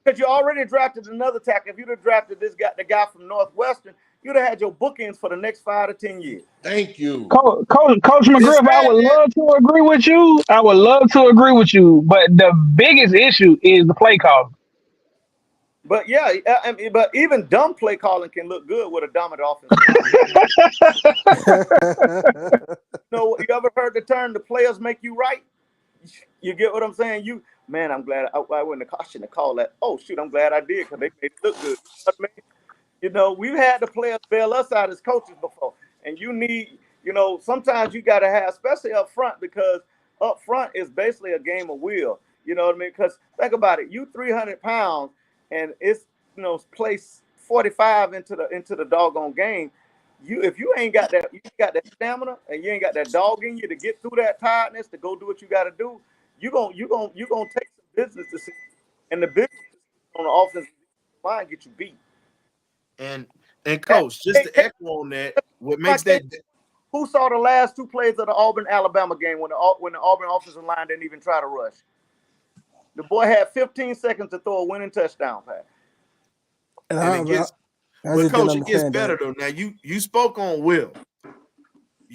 because you already drafted another tackle. If you'd have drafted the guy from Northwestern, you'd have had your bookends for the next 5 to 10 years. Thank you. Coach It's McGriff, I sad, would man. love to agree with you. But the biggest issue is the play call. But yeah, I mean, but even dumb play calling can look good with a dominant offensive line. You ever heard the term "the players make you right"? You get what I'm saying? I'm glad I shouldn't have called that. Oh shoot, I'm glad I did because they made it look good. You know what I mean? We've had the players bail us out as coaches before, and you need, sometimes you got to have, especially up front, because up front is basically a game of will. You know what I mean? Because think about it, you 300 pounds, and it's place 45 into the doggone game. If you ain't got that, that stamina, and you ain't got that dog in you to get through that tiredness to go do what you got to do. You gonna take some business decisions, and the business on the offensive line get you beat. And coach, just to echo on that, what makes that Who saw the last 2 plays of the Auburn-Alabama game when the Auburn offensive line didn't even try to rush? The boy had 15 seconds to throw a winning touchdown pass. And and it gets I but just coach, didn't it gets understand better that. though. Now you spoke on Will.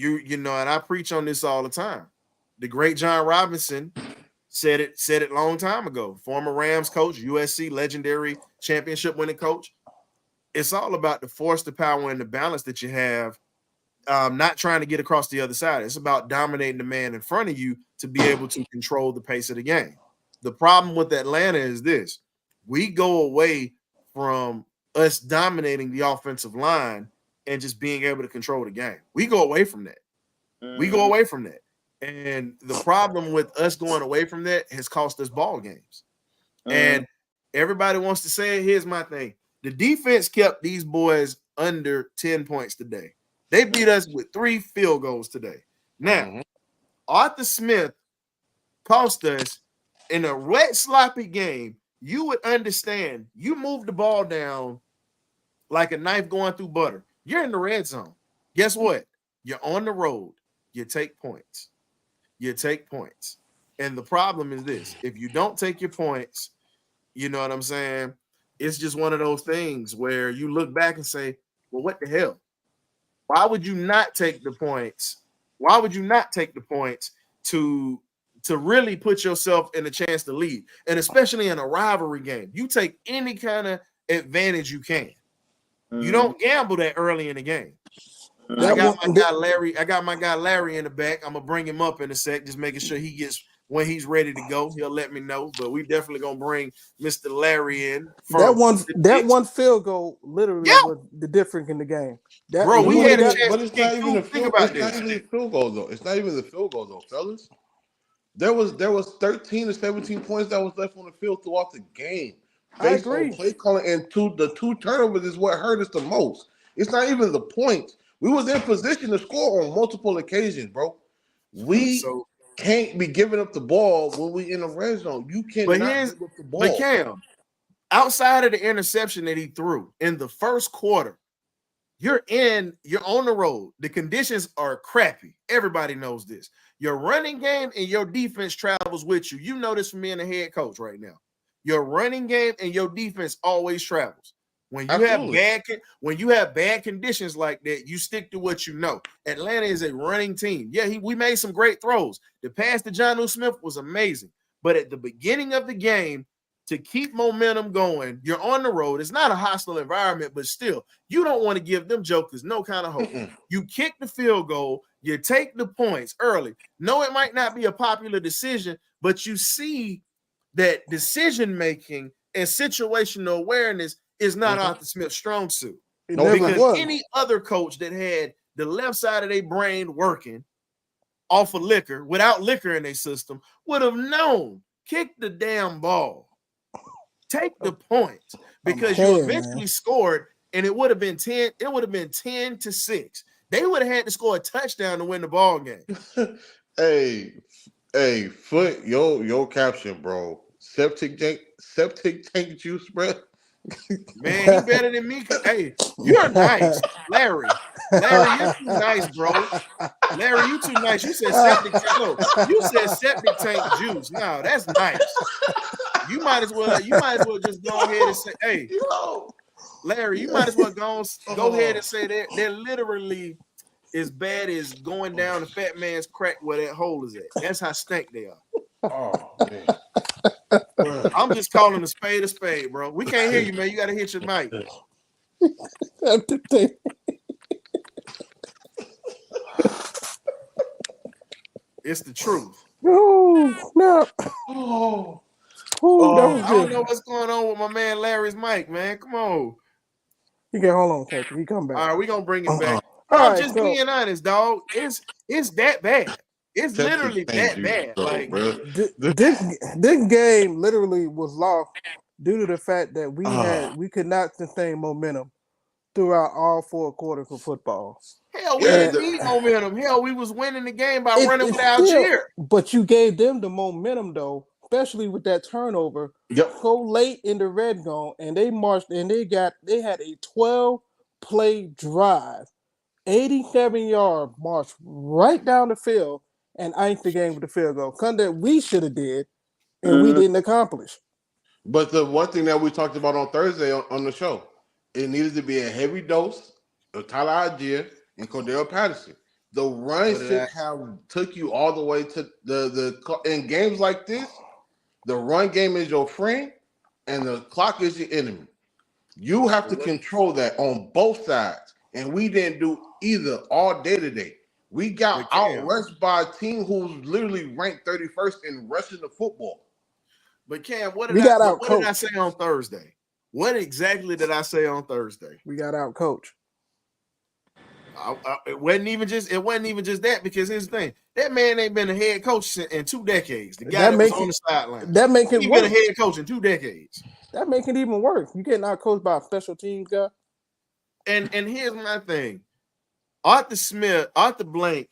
And I preach on this all the time. The great John Robinson said it long time ago. Former Rams coach, USC legendary championship winning coach. It's all about the force, the power, and the balance that you have. Not trying to get across the other side. It's about dominating the man in front of you to be able to control the pace of the game. The problem with Atlanta is this: we go away from us dominating the offensive line and just being able to control the game. We go away from that. We go away from that. And the problem with us going away from that has cost us ball games. And everybody wants to say, here's my thing. The defense kept these boys under 10 points today. They beat us with 3 field goals today. Now, Arthur Smith cost us in a wet, sloppy game. You would understand. You move the ball down like a knife going through butter. You're in the red zone. Guess what? You're on the road. You take points. You take points. And the problem is this. If you don't take your points, you know what I'm saying? It's just one of those things where you look back and say, well, what the hell? Why would you not take the points? Why would you not take the points to really put yourself in a chance to lead? And especially in a rivalry game, you take any kind of advantage you can. You don't gamble that early in the game. I got my guy Larry in the back. I'm gonna bring him up in a sec, just making sure he gets when he's ready to go. He'll let me know. But we definitely gonna bring Mr. Larry in. That one field goal literally was the difference in the game. Bro, we had a chance. But it's not even the field goal though. It's not even the field goal though, fellas. There was 13 to 17 points that was left on the field throughout the game. Based on play calling and the 2 turnovers is what hurt us the most. It's not even the points. We was in position to score on multiple occasions, bro. We can't be giving up the ball when we in the red zone. You cannot give up the ball. But Cam, outside of the interception that he threw in the first quarter, you're on the road. The conditions are crappy. Everybody knows this. Your running game and your defense travels with you. You know this from being a head coach right now. Your running game and your defense always travels. When you have bad conditions like that, you stick to what you know. Atlanta is a running team. Yeah, we made some great throws. The pass to Jonnu Smith was amazing. But at the beginning of the game, to keep momentum going, you're on the road. It's not a hostile environment, but still, you don't want to give them jokers no kind of hope. You kick the field goal, you take the points early. No, it might not be a popular decision, but you see that decision-making and situational awareness is not Arthur Smith's strong suit. Because any other coach that had the left side of their brain working off of liquor, without liquor in their system, would have known, kick the damn ball. Take the points. Because you eventually scored, and it would have been 10, it would have been 10-6. They would have had to score a touchdown to win the ball game. Hey, Foot, your caption, bro. Septic tank juice, bro. Man, he better than me. Hey, you're nice, Larry. Larry, you're too nice, bro. Larry, you too nice. You said septic tank. No, you said septic tank juice. No, that's nice. You might as well just go ahead and say, hey, Larry, you might as well go ahead and say they're literally as bad as going down the fat man's crack where that hole is at. That's how stank they are. Oh man. I'm just calling a spade, bro. We can't hear you, man. You gotta hit your mic. It's the truth. No. I don't know what's going on with my man Larry's mic, man. Come on. You can hold on, Coach. He come back. All right, we're gonna bring him back. I'm just being honest, dog. It's that bad. It's literally that bad. Like this game literally was lost due to the fact that we could not sustain momentum throughout all 4 quarters of football. Hell, we didn't need momentum. Hell, we was winning the game by running without Algier. But you gave them the momentum though, especially with that turnover so late in the red zone, and they marched and they had a 12-play drive, 87-yard march right down the field. And iced the game with the field goal. Something that we should have did, and we didn't accomplish. But the one thing that we talked about on Thursday on the show, it needed to be a heavy dose of Tyler Algier and Cordell Patterson. The run should have took you all the way to the in games like this. The run game is your friend, and the clock is your enemy. You have to control that on both sides, and we didn't do either all day today. We got out-rushed by a team who's literally ranked 31st in rushing the football. But Cam, what did I say on Thursday? What exactly did I say on Thursday? We got out coach. It wasn't even just that, because here's the thing. That man ain't been a head coach in 2 decades. The guy that was on the sideline. That make it He's worse. been a head coach in 2 decades. That make it even worse. You getting out coached by a special teams guy. and here's my thing. Arthur Blank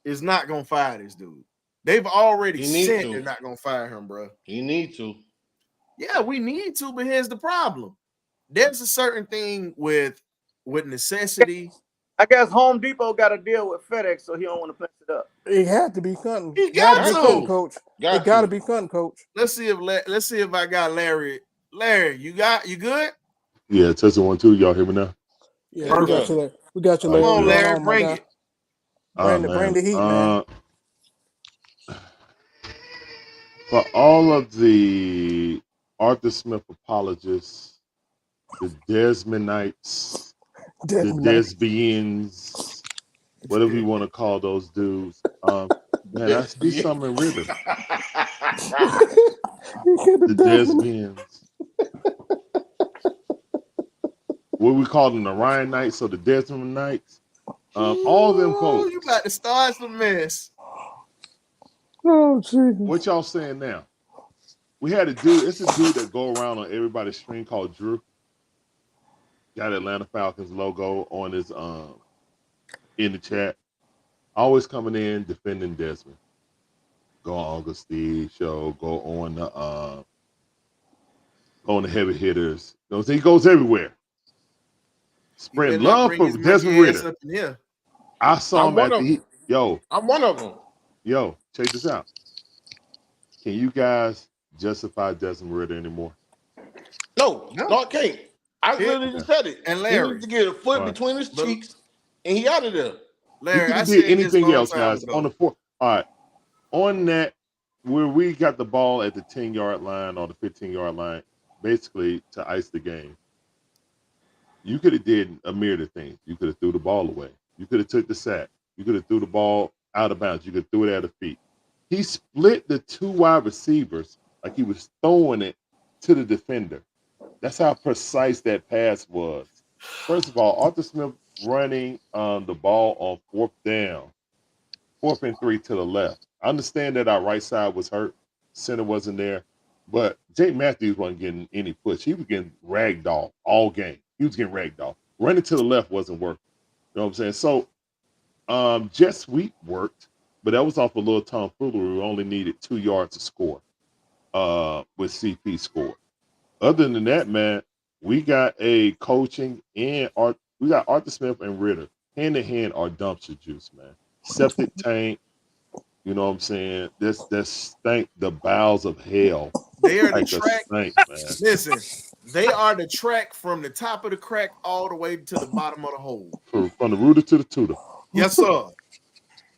is not gonna fire this dude. They've already said they're not gonna fire him, bro. You need to. Yeah, we need to, but here's the problem. There's a certain thing with necessity. I guess Home Depot got to deal with FedEx, so he don't want to mess it up. It had to be cutting. He got to be cutting, coach. It got to be cutting, coach. Let's see if I got Larry. Larry, you good? Yeah, testing 1 2. Y'all hear me now? Yeah, we got you. We got you. Larry. Come on, Larry, bring it. Bring the heat, man. For all of the Arthur Smith apologists, the Desmondites, the Desbians, whatever you want to call those dudes, man, I see something in Ritter. The Desbians. What we call them, the Ryan Knights or the Desmond Knights. All of them folks. You about to start some mess. Oh, Jesus. What y'all saying now? We had a dude, it's a dude that go around on everybody's stream called Drew. Got Atlanta Falcons logo on his in the chat. Always coming in defending Desmond. Go on Uncle Steve show, go on the heavy hitters. You know, he goes everywhere. Spread love for Desmond Ritter. I saw him at the I'm one of them. Yo, check this out. Can you guys justify Desmond Ritter anymore? No, I can't. I literally just said it. And Larry, he needs to get a foot between his cheeks, and he out of there. Larry, I did anything else, guys. On the 4, all right. On that, where we got the ball at the 10-yard line or the 15-yard line, basically to ice the game. You could have did a myriad of things. You could have threw the ball away. You could have took the sack. You could have threw the ball out of bounds. You could throw it at the feet. He split the 2 wide receivers like he was throwing it to the defender. That's how precise that pass was. First of all, Arthur Smith running the ball on 4th down, 4th and 3 to the left. I understand that our right side was hurt. Center wasn't there. But Jay Matthews wasn't getting any push. He was getting ragdoll all game. He was getting ragdoll. Running to the left wasn't working. You know what I'm saying? So jet sweep worked, but that was off a little tomfoolery. We only needed 2 yards to score with CP scored. Other than that, man, we got a coaching and we got Arthur Smith and Ritter hand in hand are dumpster juice, man. Septic tank, you know what I'm saying? That stank the bowels of hell. They are the track. Stank, man. Listen, they are the track from the top of the crack all the way to the bottom of the hole. From the rooter to the tutor. Yes, sir.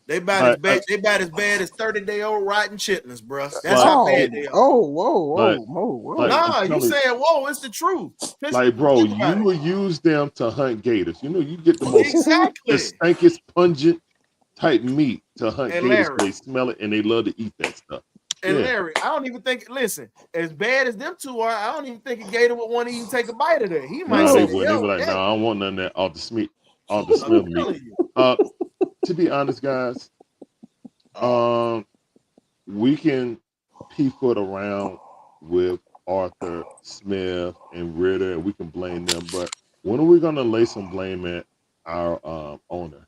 They about as bad as 30-day-old rotten chitlins, bro. That's how bad they are. Whoa. Nah, you saying whoa? It's the truth. Like, bro, you will use them to hunt gators. You know, you get the most the stankiest pungent type meat to hunt gators. Larry, they smell it and they love to eat that stuff. And Larry, I don't even think. Listen, as bad as them two are, I don't even think a gator would want to even take a bite of that. He might say, he would like, no, I don't want none of that off the Smith meat. To be honest, guys, we can pee-foot around with Arthur Smith and Ritter, and we can blame them. But when are we going to lay some blame at our owner?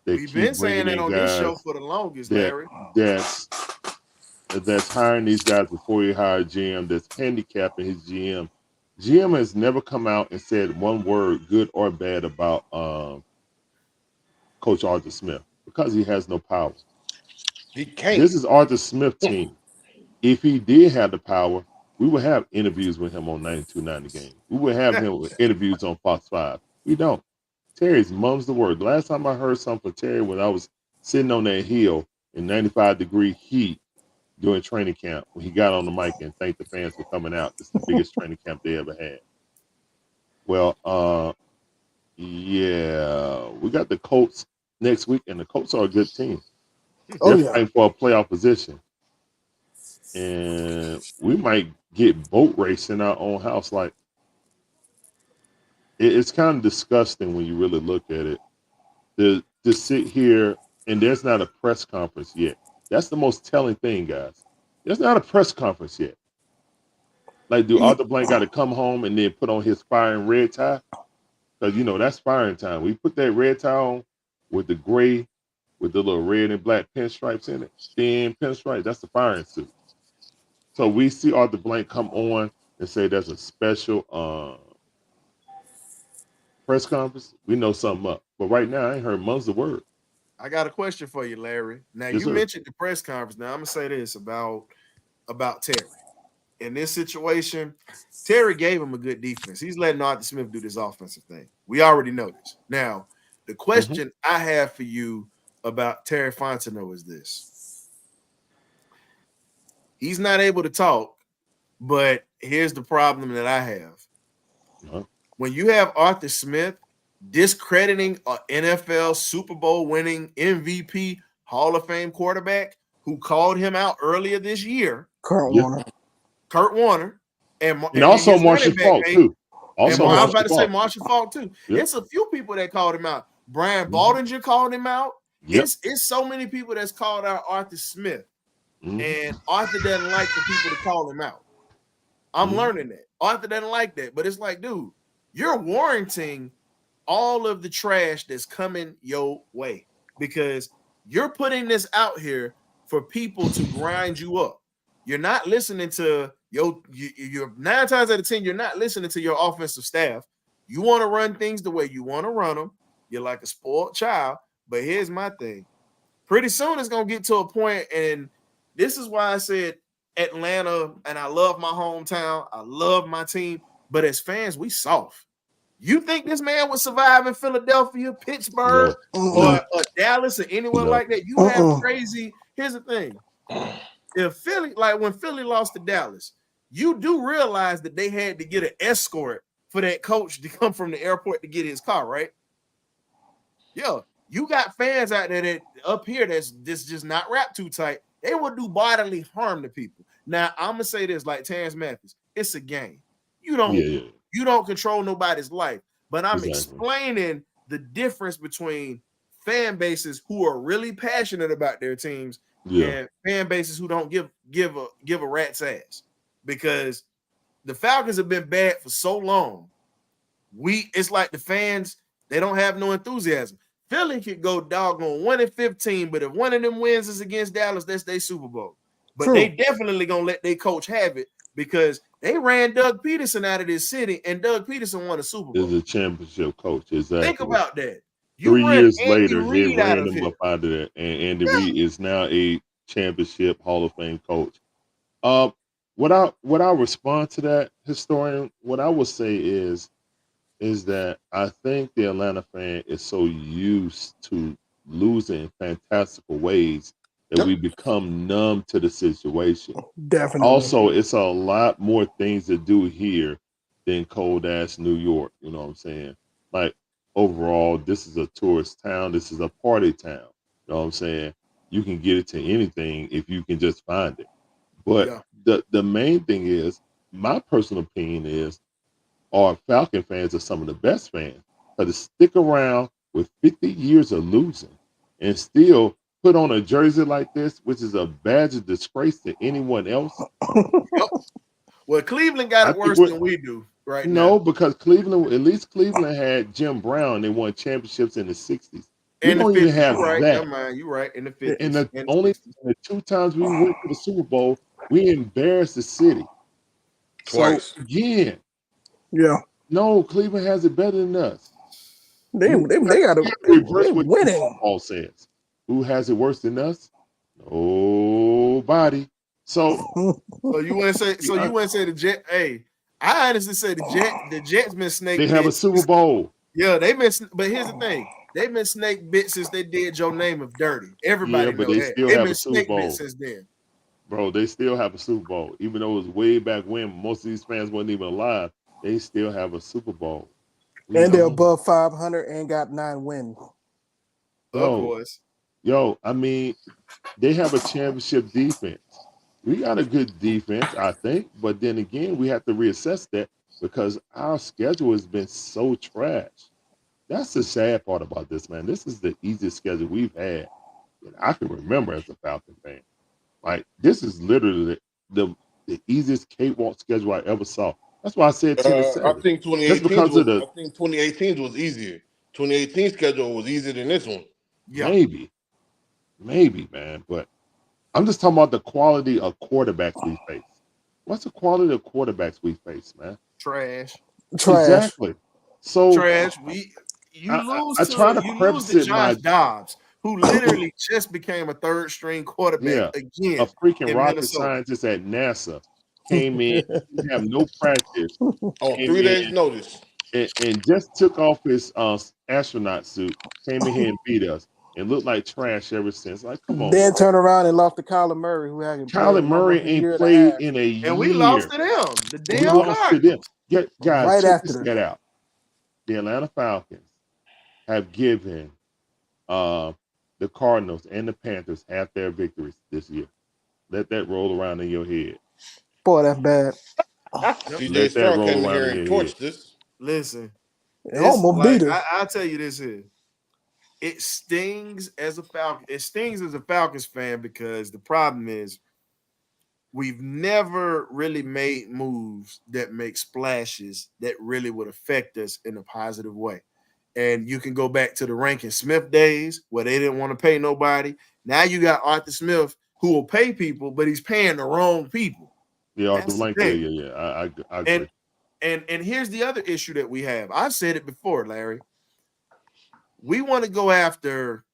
We've been saying that on this show for the longest, Larry. That's hiring these guys before he hired GM, that's handicapping his GM. GM has never come out and said one word, good or bad, about Coach Arthur Smith because he has no power. He can't. This is Arthur Smith's team. If he did have the power, we would have interviews with him on 92.9 The Game. We would have him with interviews on Fox 5. We don't. Terry's mum's the word. The last time I heard something from Terry when I was sitting on that hill in 95-degree heat during training camp, when he got on the mic and thanked the fans for coming out. It's the biggest training camp they ever had. Well, we got the Colts next week, and the Colts are a good team. They're fighting for a playoff position. And we might get boat race in our own house. Like, it's kind of disgusting when you really look at it. To sit here, and there's not a press conference yet. That's the most telling thing, guys. There's not a press conference yet. Like, do Arthur Blank got to come home and then put on his fire and red tie? because that's firing time. We put that red tie on with the gray, with the little red and black pinstripes in it, thin pinstripes. That's the firing suit. So we see Arthur Blank come on and say there's a special press conference. We know something up, but right now I ain't heard months of word. I got a question for you, Larry. Now Yes, you sir. mentioned the press conference. Now I'm gonna say this about Terry. In this situation, Terry gave him a good defense. He's letting Arthur Smith do this offensive thing. We already know this. Now, the question I have for you about Terry Fontenot is this. He's not able to talk, but here's the problem that I have. When you have Arthur Smith discrediting an NFL Super Bowl winning MVP Hall of Fame quarterback who called him out earlier this year, Kurt Warner, and also his Marshall running back, Faulk too. Also, I was Marshall about to say Faulk. Marshall Faulk too. Yep. It's a few people that called him out. Brian Baldinger called him out. Yep. It's so many people that's called out Arthur Smith, and Arthur doesn't like for people to call him out. I'm learning that. Arthur doesn't like that, but it's like, dude, you're warranting all of the trash that's coming your way because you're putting this out here for people to grind you up. You're not listening to you're 9 times out of 10, you're not listening to your offensive staff. You want to run things the way you want to run them. You're like a spoiled child. But here's my thing. Pretty soon it's going to get to a point, and this is why I said Atlanta, and I love my hometown. I love my team. But as fans, we soft. You think this man would survive in Philadelphia, Pittsburgh, or Dallas, or anywhere like that? You have crazy. Here's the thing. If Philly, like when Philly lost to Dallas, you do realize that they had to get an escort for that coach to come from the airport to get his car, right? Yeah, you got fans out there that up here that's just not wrapped too tight. They will do bodily harm to people. Now, I'm gonna say this like Terrence Mathis, it's a game. You don't control nobody's life, but I'm explaining the difference between fan bases who are really passionate about their teams and fan bases who don't give a rat's ass, because the Falcons have been bad for so long. It's like the fans, they don't have no enthusiasm. Philly could go doggone 1-15, but if one of them wins is against Dallas, that's their Super Bowl. But they definitely gonna let their coach have it because they ran Doug Peterson out of this city, and Doug Peterson won a Super Bowl. Is a championship coach. Exactly. Think about that. 3 years later, they ran him up out of there, and Andy Reid is now a championship Hall of Fame coach. What I respond to that, historian, what I would say is that I think the Atlanta fan is so used to losing in fantastical ways that we become numb to the situation. Definitely. Also, it's a lot more things to do here than cold ass New York. You know what I'm saying? Like overall, this is a tourist town. This is a party town. You know what I'm saying? You can get it to anything if you can just find it. But the main thing is, my personal opinion is, our Falcon fans are some of the best fans. But to stick around with 50 years of losing and still put on a jersey like this, which is a badge of disgrace to anyone else. Well, Cleveland got it worse than we do right now. No, because Cleveland, at least Cleveland had Jim Brown. They won championships in the 60s. We don't even have that. You're right. In the 50s. And the 2 times we went to the Super Bowl, we embarrassed the city. Twice. So, again. Yeah. No, Cleveland has it better than us. They got to reverse what football says. Who has it worse than us? Nobody. So you want to say the Jet? Hey, I honestly say the Jets been snake. They have a Super Bowl. Yeah, they've been. But here's the thing: they've been snake bit since they did Joe Namath dirty. Everybody knows that. They've been snake bit since then. Bro, they still have a Super Bowl, even though it was way back when. Most of these fans weren't even alive. They still have a Super Bowl. And they're above 500 and got 9 wins. Of course. Yo, I mean, they have a championship defense. We got a good defense, I think. But then again, we have to reassess that because our schedule has been so trash. That's the sad part about this, man. This is the easiest schedule we've had that I can remember as a Falcon fan. Like, this is literally the easiest cakewalk schedule I ever saw. That's why I said 10-7. I think Just 2018 because of the I think 2018 was easier. 2018 schedule was easier than this one. Yeah. maybe, man. But I'm just talking about the quality of quarterbacks we face. What's the quality of quarterbacks we face, man? Trash. Exactly. So Trash. You I try to lose preface to it Josh by Dobbs, who literally just became a third string quarterback a again freaking in rocket Minnesota. scientist at NASA came in, didn't have no practice, On came 3 days in notice. and just took off his astronaut suit, came in here and beat us, and looked like trash ever since. Like, come on, Then bro. turned around and lost to Kyler Murray, who hadn't played Kyler in Murray almost a ain't year and a played half. in a And we lost year. to them, the We damn lost to them. Cardinals. Guys, Right check after this them. stat out. The Atlanta Falcons have given the Cardinals and the Panthers half their victories this year. Let that roll around in your head. Boy, that's bad. CJ Let that Stroud roll came in around here in and your head. torched this. Listen, It almost beat us. I'll tell you this here. It stings as a Falcon. It stings as a Falcons fan because the problem is we've never really made moves that make splashes that really would affect us in a positive way. And you can go back to the Rankin Smith days where they didn't want to pay nobody. Now you got Arthur Smith who will pay people, but he's paying the wrong people. Yeah, Arthur That's the Blank. thing. Yeah. I agree. And here's the other issue that we have. I've said it before, Larry. We want to go after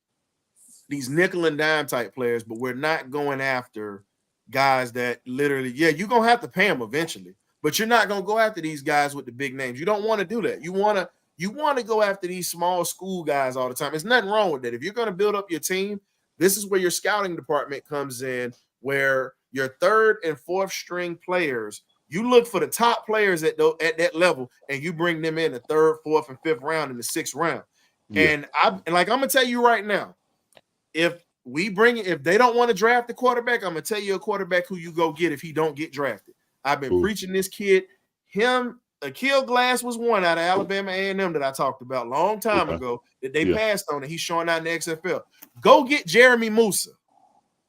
these nickel and dime type players, but we're not going after guys that literally, you're gonna have to pay them eventually, but you're not gonna go after these guys with the big names. You don't want to do that. You want to go after these small school guys all the time. There's nothing wrong with that. If you're going to build up your team, this is where your scouting department comes in, where your third and fourth string players, you look for the top players at that level, and you bring them in the third, fourth, and fifth round in the sixth round. Yeah. And I'm gonna tell you right now, if they don't want to draft the quarterback, I'm gonna tell you a quarterback who you go get if he don't get drafted. I've been preaching this kid. Akil Glass was one out of Alabama A&M that I talked about a long time ago that they passed on, and he's showing out in the XFL. Go get Jeremy Musa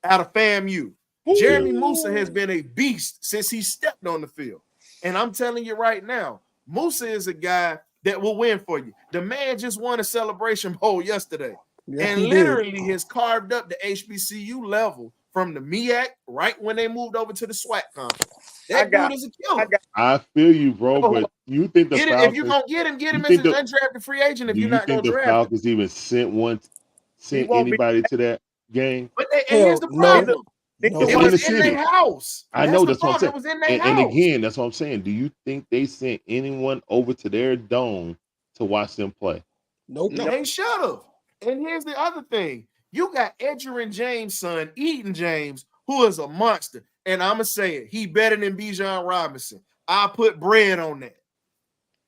out of FAMU. Jeremy Musa has been a beast since he stepped on the field. And I'm telling you right now, Musa is a guy that will win for you. The man just won a Celebration Bowl yesterday. Yes, and literally has carved up the HBCU level from the MEAC right when they moved over to the SWAC conference. That dude is a killer. I feel you, bro, but you think the Falcons, if you're gonna get him as an undrafted free agent if you're not gonna draft him. the Falcons even sent anybody to that game? But here's the problem. It was in their house. I know that's what I'm saying. It was in their house. And again, that's what I'm saying. Do you think they sent anyone over to their dome to watch them play? Nope. They should have. And here's the other thing. You got Edgerrin James' son, Eden James, who is a monster. And I'm going to say it. He better than Bijan Robinson. I'll put bread on that.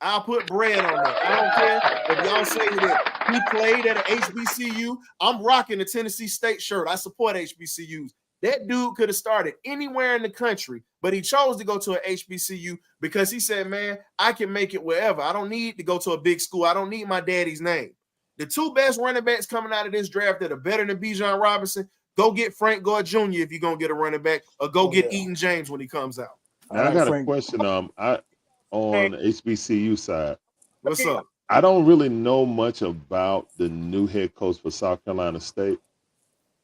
I don't care if y'all say that he played at an HBCU. I'm rocking the Tennessee State shirt. I support HBCUs. That dude could have started anywhere in the country, but he chose to go to an HBCU because he said, man, I can make it wherever. I don't need to go to a big school. I don't need my daddy's name. The two best running backs coming out of this draft that are better than Bijan Robinson, go get Frank Gore Jr. if you're going to get a running back, or go get Eden James when he comes out. Now, I got a question on the HBCU side. What's up? I don't really know much about the new head coach for South Carolina State.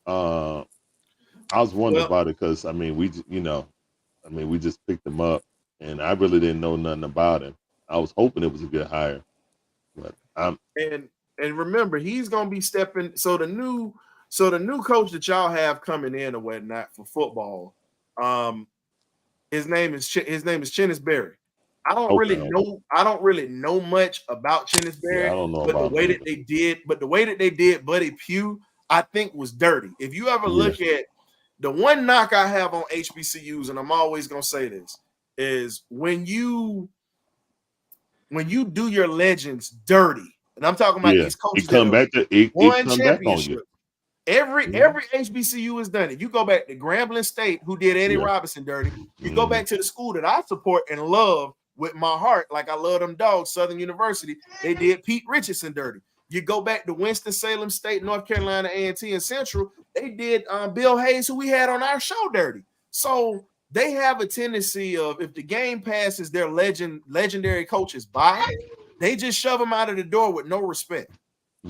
I was wondering about it because, we just picked him up, and I really didn't know nothing about him. I was hoping it was a good hire. But And remember, he's gonna be stepping. So the new coach that y'all have coming in or whatnot for football, his name is Chennis Berry. I don't really know much about Chennis Berry. Yeah, I don't know but about the way that they did Buddy Pugh, I think was dirty. If you ever look at the one knock I have on HBCUs, and I'm always gonna say this, is when you do your legends dirty. And I'm talking about these coaches that won championship. Every HBCU has done it. You go back to Grambling State, who did Eddie Robinson dirty. You go back to the school that I support and love with my heart, like I love them dogs, Southern University. They did Pete Richardson dirty. You go back to Winston-Salem State, North Carolina A&T, and Central. They did Bill Hayes, who we had on our show, dirty. So they have a tendency of, if the game passes their legendary coaches by, they just shove them out of the door with no respect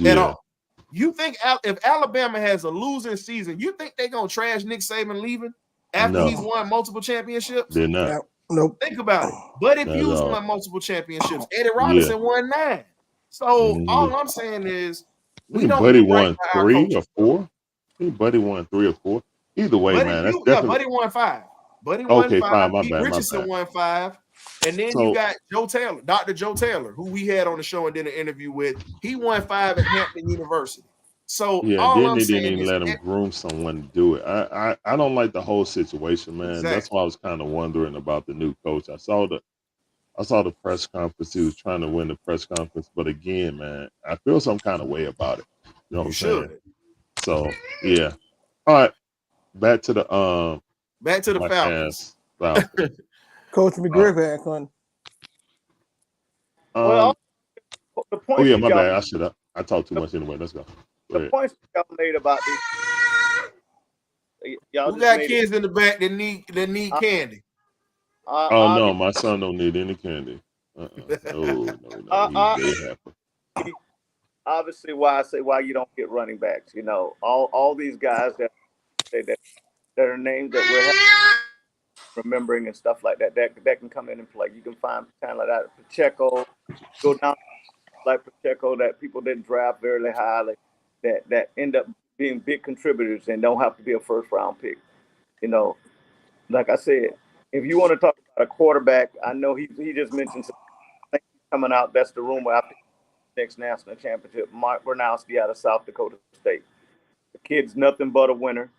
at all. You think if Alabama has a losing season, you think they're gonna trash Nick Saban leaving after he's won multiple championships? They're not. Nope. Think about it. Buddy Not Pugh's at all. won multiple championships. Eddie Robinson won 9. So all I'm saying is, we don't Buddy do right won by our 3 coaches. or 4. I think Buddy won 3 or 4. Either way, Buddy man, that's Pugh, definitely. Buddy won 5. Buddy won 5. 5. My Pete bad. Richardson won 5. And then So- you got Joe Taylor, Dr. Joe Taylor, who we had on the show and did an interview with. He won 5 at Hampton University. So all then I'm they saying didn't even is, let him groom someone to do it. I don't like the whole situation, man. Exactly. That's why I was kind of wondering about the new coach. I saw the press conference. He was trying to win the press conference, but again, man, I feel some kind of way about it. You know what I'm saying? So yeah. All right. Back to the Falcons. Falcons. Coach McGriff had fun. Well, the point. Oh yeah, my bad. I talked too much anyway. Let's go. The points y'all made about these. Who got kids in the back that need candy? No, my son don't need any candy. No. He's very happy. Obviously, why I say why you don't get running backs. You know, all these guys that are names that we're remembering and stuff like that can come in and play. You can find kind of like that Pacheco, go down like Pacheco that people didn't draft very highly, that end up being big contributors and don't have to be a first round pick. You know, like I said, if you want to talk about a quarterback, I know he just mentioned something coming out. That's the rumor after the next national championship. Mark Bernowski out of South Dakota State. The kid's nothing but a winner.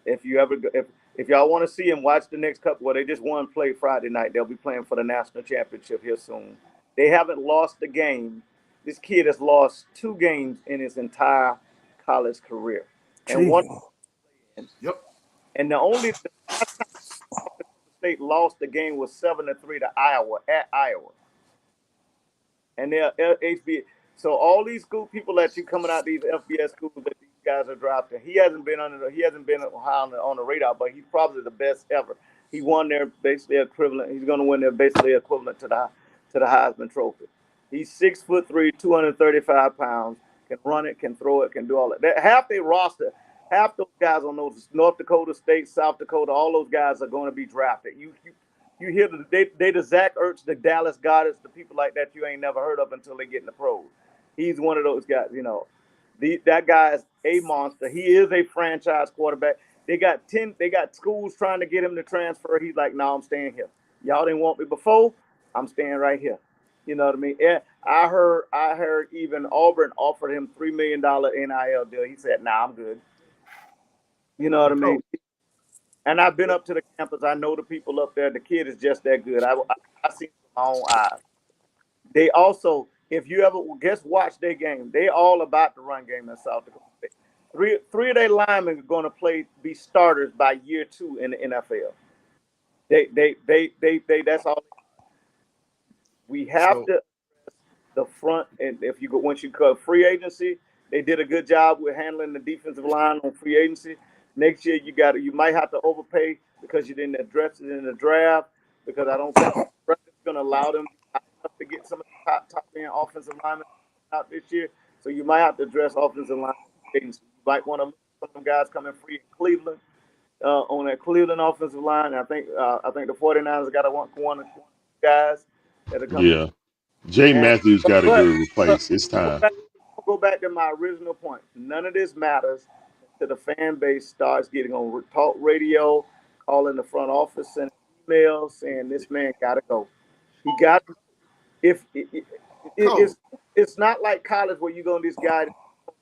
If y'all want to see him, watch the next couple. Well, they just won play Friday night. They'll be playing for the national championship here soon. They haven't lost a game. This kid has lost 2 games in his entire college career, and one. Yep. And the only State lost the game was 7-3 to Iowa at Iowa, and they're HB. So all these school people that you coming out these FBS schools that these guys are drafting, he hasn't been high on the radar, but he's probably the best ever. He won their basically equivalent. He's going to win their basically equivalent to the Heisman Trophy. He's 6'3", 235 pounds. Can run it, can throw it, can do all that. Half their roster, half those guys on those North Dakota State, South Dakota, all those guys are going to be drafted. You hear the Zach Ertz, the Dallas Goddard, the people like that you ain't never heard of until they get in the pros. He's one of those guys, you know. That guy is a monster. He is a franchise quarterback. They got schools trying to get him to transfer. He's like, no, I'm staying here. Y'all didn't want me before. I'm staying right here. You know what I mean? Yeah, I heard even Auburn offered him $3 million NIL deal. He said, nah, I'm good. You know what I mean? And I've been up to the campus. I know the people up there. The kid is just that good. I've seen it with my own eyes. They also, if you ever watch their game, they all about the run game in South Dakota State. Three of their linemen are going to be starters by year 2 in the NFL. They that's all. We have to the front, and if you go once you cut free agency, they did a good job with handling the defensive line on free agency. Next year, you might have to overpay because you didn't address it in the draft. Because I don't think the draft is going to allow them to get some of the top end offensive linemen out this year. So you might have to address offensive line. You might want to look at some guys coming free in Cleveland on that Cleveland offensive line. I think the 49ers got one guys that are coming. Yeah. Jay Matthews got to get replaced. It's time. Go back to my original point. None of this matters until the fan base starts getting on talk radio, calling the front office, sending emails saying this man got to go. He got to. It's not like college where you go, this guy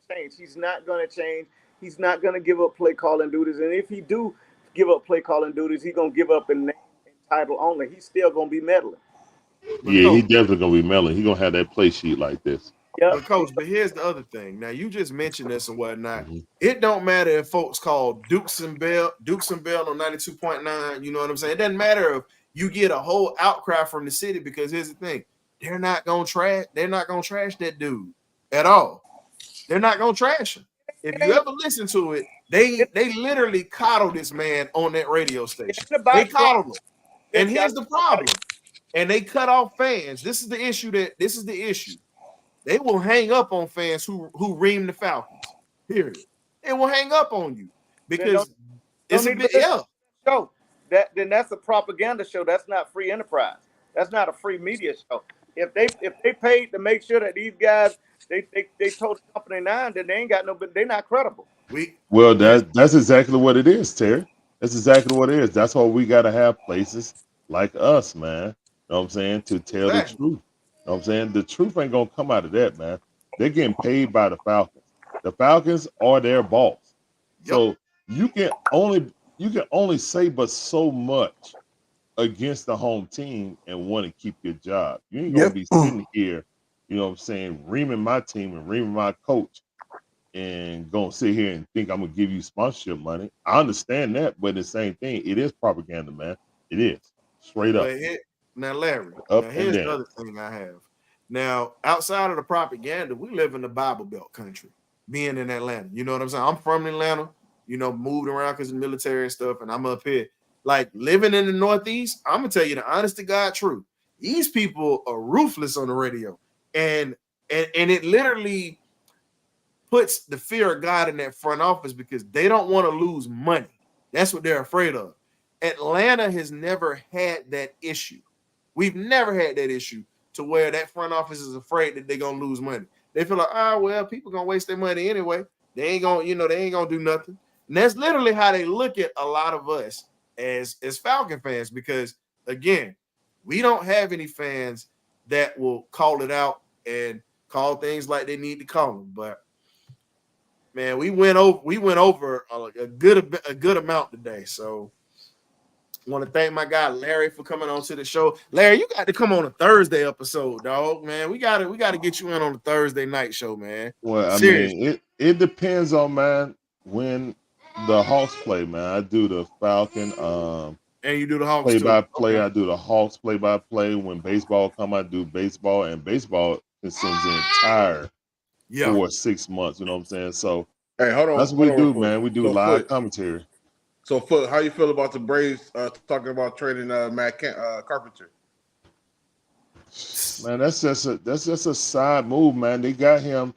change. He's not going to change. He's not going to give up play calling duties. And if he do give up play calling duties, he's going to give up in name and title only. He's still going to be meddling. Yeah, he definitely gonna be meddling. He gonna have that play sheet like this. But coach, here's the other thing. Now you just mentioned this and whatnot. Mm-hmm. It don't matter if folks call Dukes and Bell on 92.9. You know what I'm saying? It doesn't matter if you get a whole outcry from the city, because here's the thing: they're not gonna trash that dude at all. They're not gonna trash him. if you ever listen to it, they literally coddle this man on that radio station. They coddle him. And here's the problem. And they cut off fans. This is the issue. They will hang up on fans who ream the Falcons. Period. They will hang up on you because it's a bit show. Then that's a propaganda show. That's not free enterprise. That's not a free media show. If they paid to make sure that these guys they told the company nine, then they ain't got no, but they're not credible. That's exactly what it is, Terry. That's exactly what it is. That's why we gotta have places like us, man. You know what I'm saying? To tell the truth. You know what I'm saying? The truth ain't gonna come out of that, man. They're getting paid by the Falcons. The Falcons are their boss. So you can only say but so much against the home team and want to keep your job. You ain't gonna be sitting here, you know what I'm saying, reaming my team and reaming my coach and gonna sit here and think I'm gonna give you sponsorship money. I understand that, but the same thing, it is propaganda, man. It is straight up. Now, Larry, here's the other thing I have. Now, outside of the propaganda, we live in the Bible Belt country, being in Atlanta. You know what I'm saying? I'm from Atlanta, you know, moved around because of the military and stuff, and I'm up here. Like, living in the Northeast, I'm going to tell you the honest to God truth. These people are ruthless on the radio. And it literally puts the fear of God in that front office because they don't want to lose money. That's what they're afraid of. Atlanta has never had that issue. We've never had that issue to where that front office is afraid that they're gonna lose money. They feel like, well, people gonna waste their money anyway. They ain't gonna do nothing. And that's literally how they look at a lot of us as Falcon fans, because again, we don't have any fans that will call it out and call things like they need to call them. But man, we went over a good amount today. So I want to thank my guy Larry for coming on to the show. Larry, you got to come on a Thursday episode, dog. Man, we got to get you in on the Thursday night show, man. Well, I mean, it depends on, man, when the Hawks play, man. I do the Falcon and you do the Hawks play-by-play. Okay. I do the Hawks play-by-play. When baseball come, I do baseball, and baseball consumes the entire 4 or 6 months. You know what I'm saying? So hey, hold on, that's what we do, man. We do live commentary. So, Foot, how you feel about the Braves talking about trading Matt Carpenter? Man, that's just a side move, man. They got him.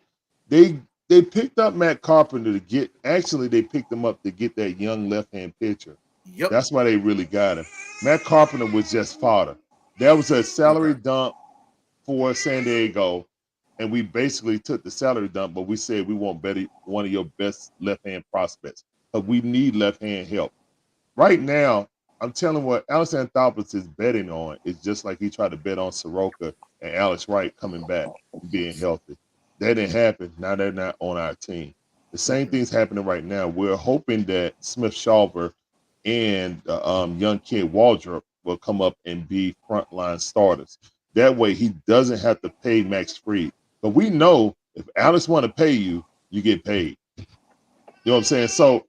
They picked up Matt Carpenter to get. Actually, they picked him up to get that young left-hand pitcher. Yep. That's why they really got him. Matt Carpenter was just fodder. That was a salary dump for San Diego, and we basically took the salary dump, but we said we want one of your best left-hand prospects. But we need left-hand help. Right now, I'm telling what Alex Anthopoulos is betting on is just like he tried to bet on Soroka and Alex Wright coming back and being healthy. That didn't happen. Now they're not on our team. The same thing's happening right now. We're hoping that Smith Shawver and young kid Waldrop will come up and be frontline starters. That way he doesn't have to pay Max Fried. But we know if Alex want to pay you, you get paid. You know what I'm saying? So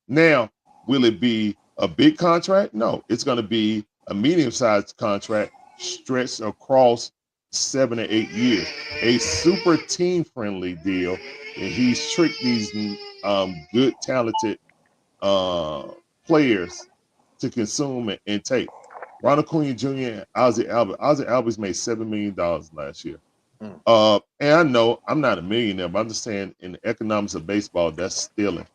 now, will it be a big contract? No, it's going to be a medium-sized contract stretched across 7 or 8 years. A super team-friendly deal, and he's tricked these good, talented players to consume and take. Ronald Acuna Jr. and Ozzie Albies. Ozzie Albies made $7 million last year. And I know I'm not a millionaire, but I'm just saying in the economics of baseball, that's stealing.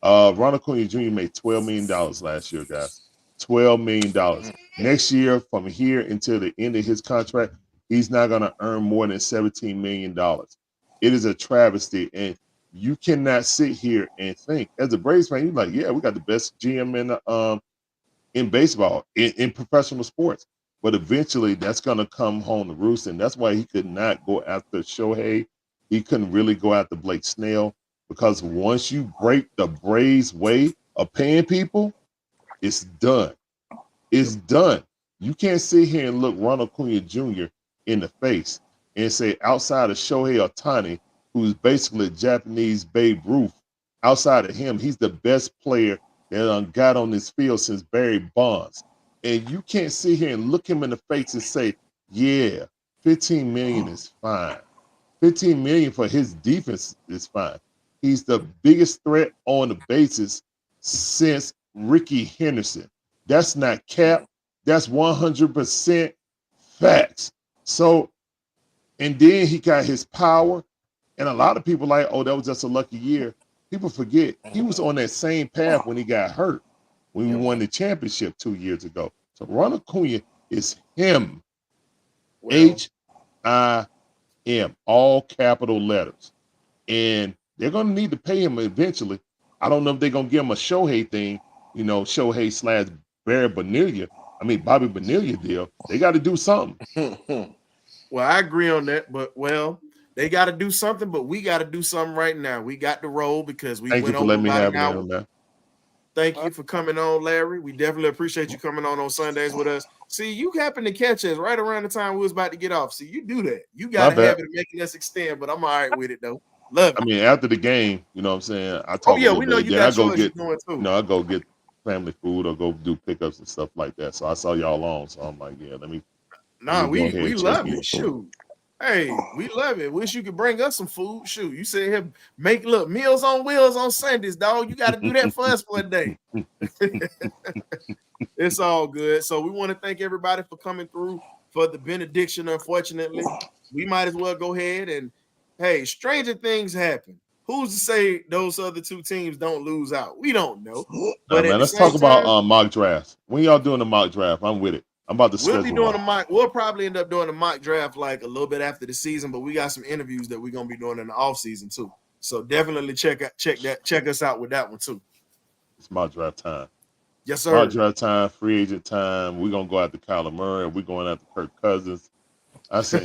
Ronald Acuna Jr. made $12 million last year, guys. $12 million. Next year, from here until the end of his contract, he's not going to earn more than $17 million. It is a travesty, and you cannot sit here and think, as a Braves fan, you're like, yeah, we got the best GM in baseball, in professional sports. But eventually, that's going to come home to roost, and that's why he could not go after Shohei. He couldn't really go after Blake Snell. Because once you break the Braves' way of paying people, it's done. It's done. You can't sit here and look Ronald Acuna Jr. in the face and say, outside of Shohei Ohtani, who's basically a Japanese Babe Ruth, outside of him, he's the best player that got on this field since Barry Bonds. And you can't sit here and look him in the face and say, yeah, $15 million is fine. $15 million for his defense is fine. he's the biggest threat on the bases since Ricky Henderson. That's not cap. That's 100% facts. So, and then he got his power. And a lot of people like, oh, that was just a lucky year. People forget he was on that same path when he got hurt, when we won the championship 2 years ago. So Ronald Acuna is him. H-I-M, all capital letters. And they're going to need to pay him eventually. I don't know if they're going to give him a Shohei thing, Shohei / Bobby Bonilla deal. They got to do something. Well, I agree on that, but they got to do something, but we got to do something right now. We got to roll because we went over about an hour. Man. Thank you for coming on, Larry. We definitely appreciate you coming on Sundays with us. See, you happened to catch us right around the time we was about to get off. See, you do that. You got a habit of making us extend, but I'm all right with it, though. Love it. I mean, after the game, you know what I'm saying? I talk we know you got yours going too. I go get family food or go do pickups and stuff like that. So I saw y'all on, so I'm like, yeah, let me. We love it. Shoot. Hey, we love it. Wish you could bring us some food. Shoot, you said here, make Meals on Wheels on Sundays, dog. You got to do that for us one day. It's all good. So we want to thank everybody for coming through for the benediction. Unfortunately, we might as well go ahead and, hey, stranger things happen. Who's to say those other two teams don't lose out? We don't know. But man, let's talk about mock drafts. When y'all doing the mock draft? I'm with it. I'm about to We'll be doing a mock. We'll probably end up doing a mock draft like a little bit after the season, but we got some interviews that we're gonna be doing in the off season too. So definitely check us out with that one too. It's mock draft time. Yes, sir. Mock draft time, free agent time. We're gonna go after Kyler Murray. We're going after Kirk Cousins. I said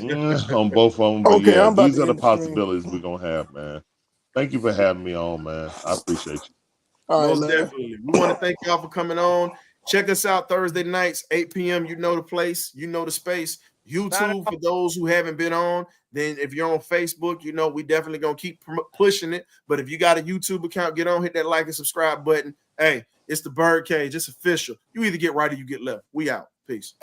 on both of them, but these are the possibilities we're gonna have, man. Thank you for having me on, man. I appreciate you. Most definitely. We want to thank y'all for coming on. Check us out Thursday nights, 8 p.m. You know the place, you know the space. YouTube for those who haven't been on. Then if you're on Facebook, we definitely gonna keep pushing it. But if you got a YouTube account, get on, hit that like and subscribe button. Hey, it's the BirdCage. It's official. You either get right or you get left. We out. Peace.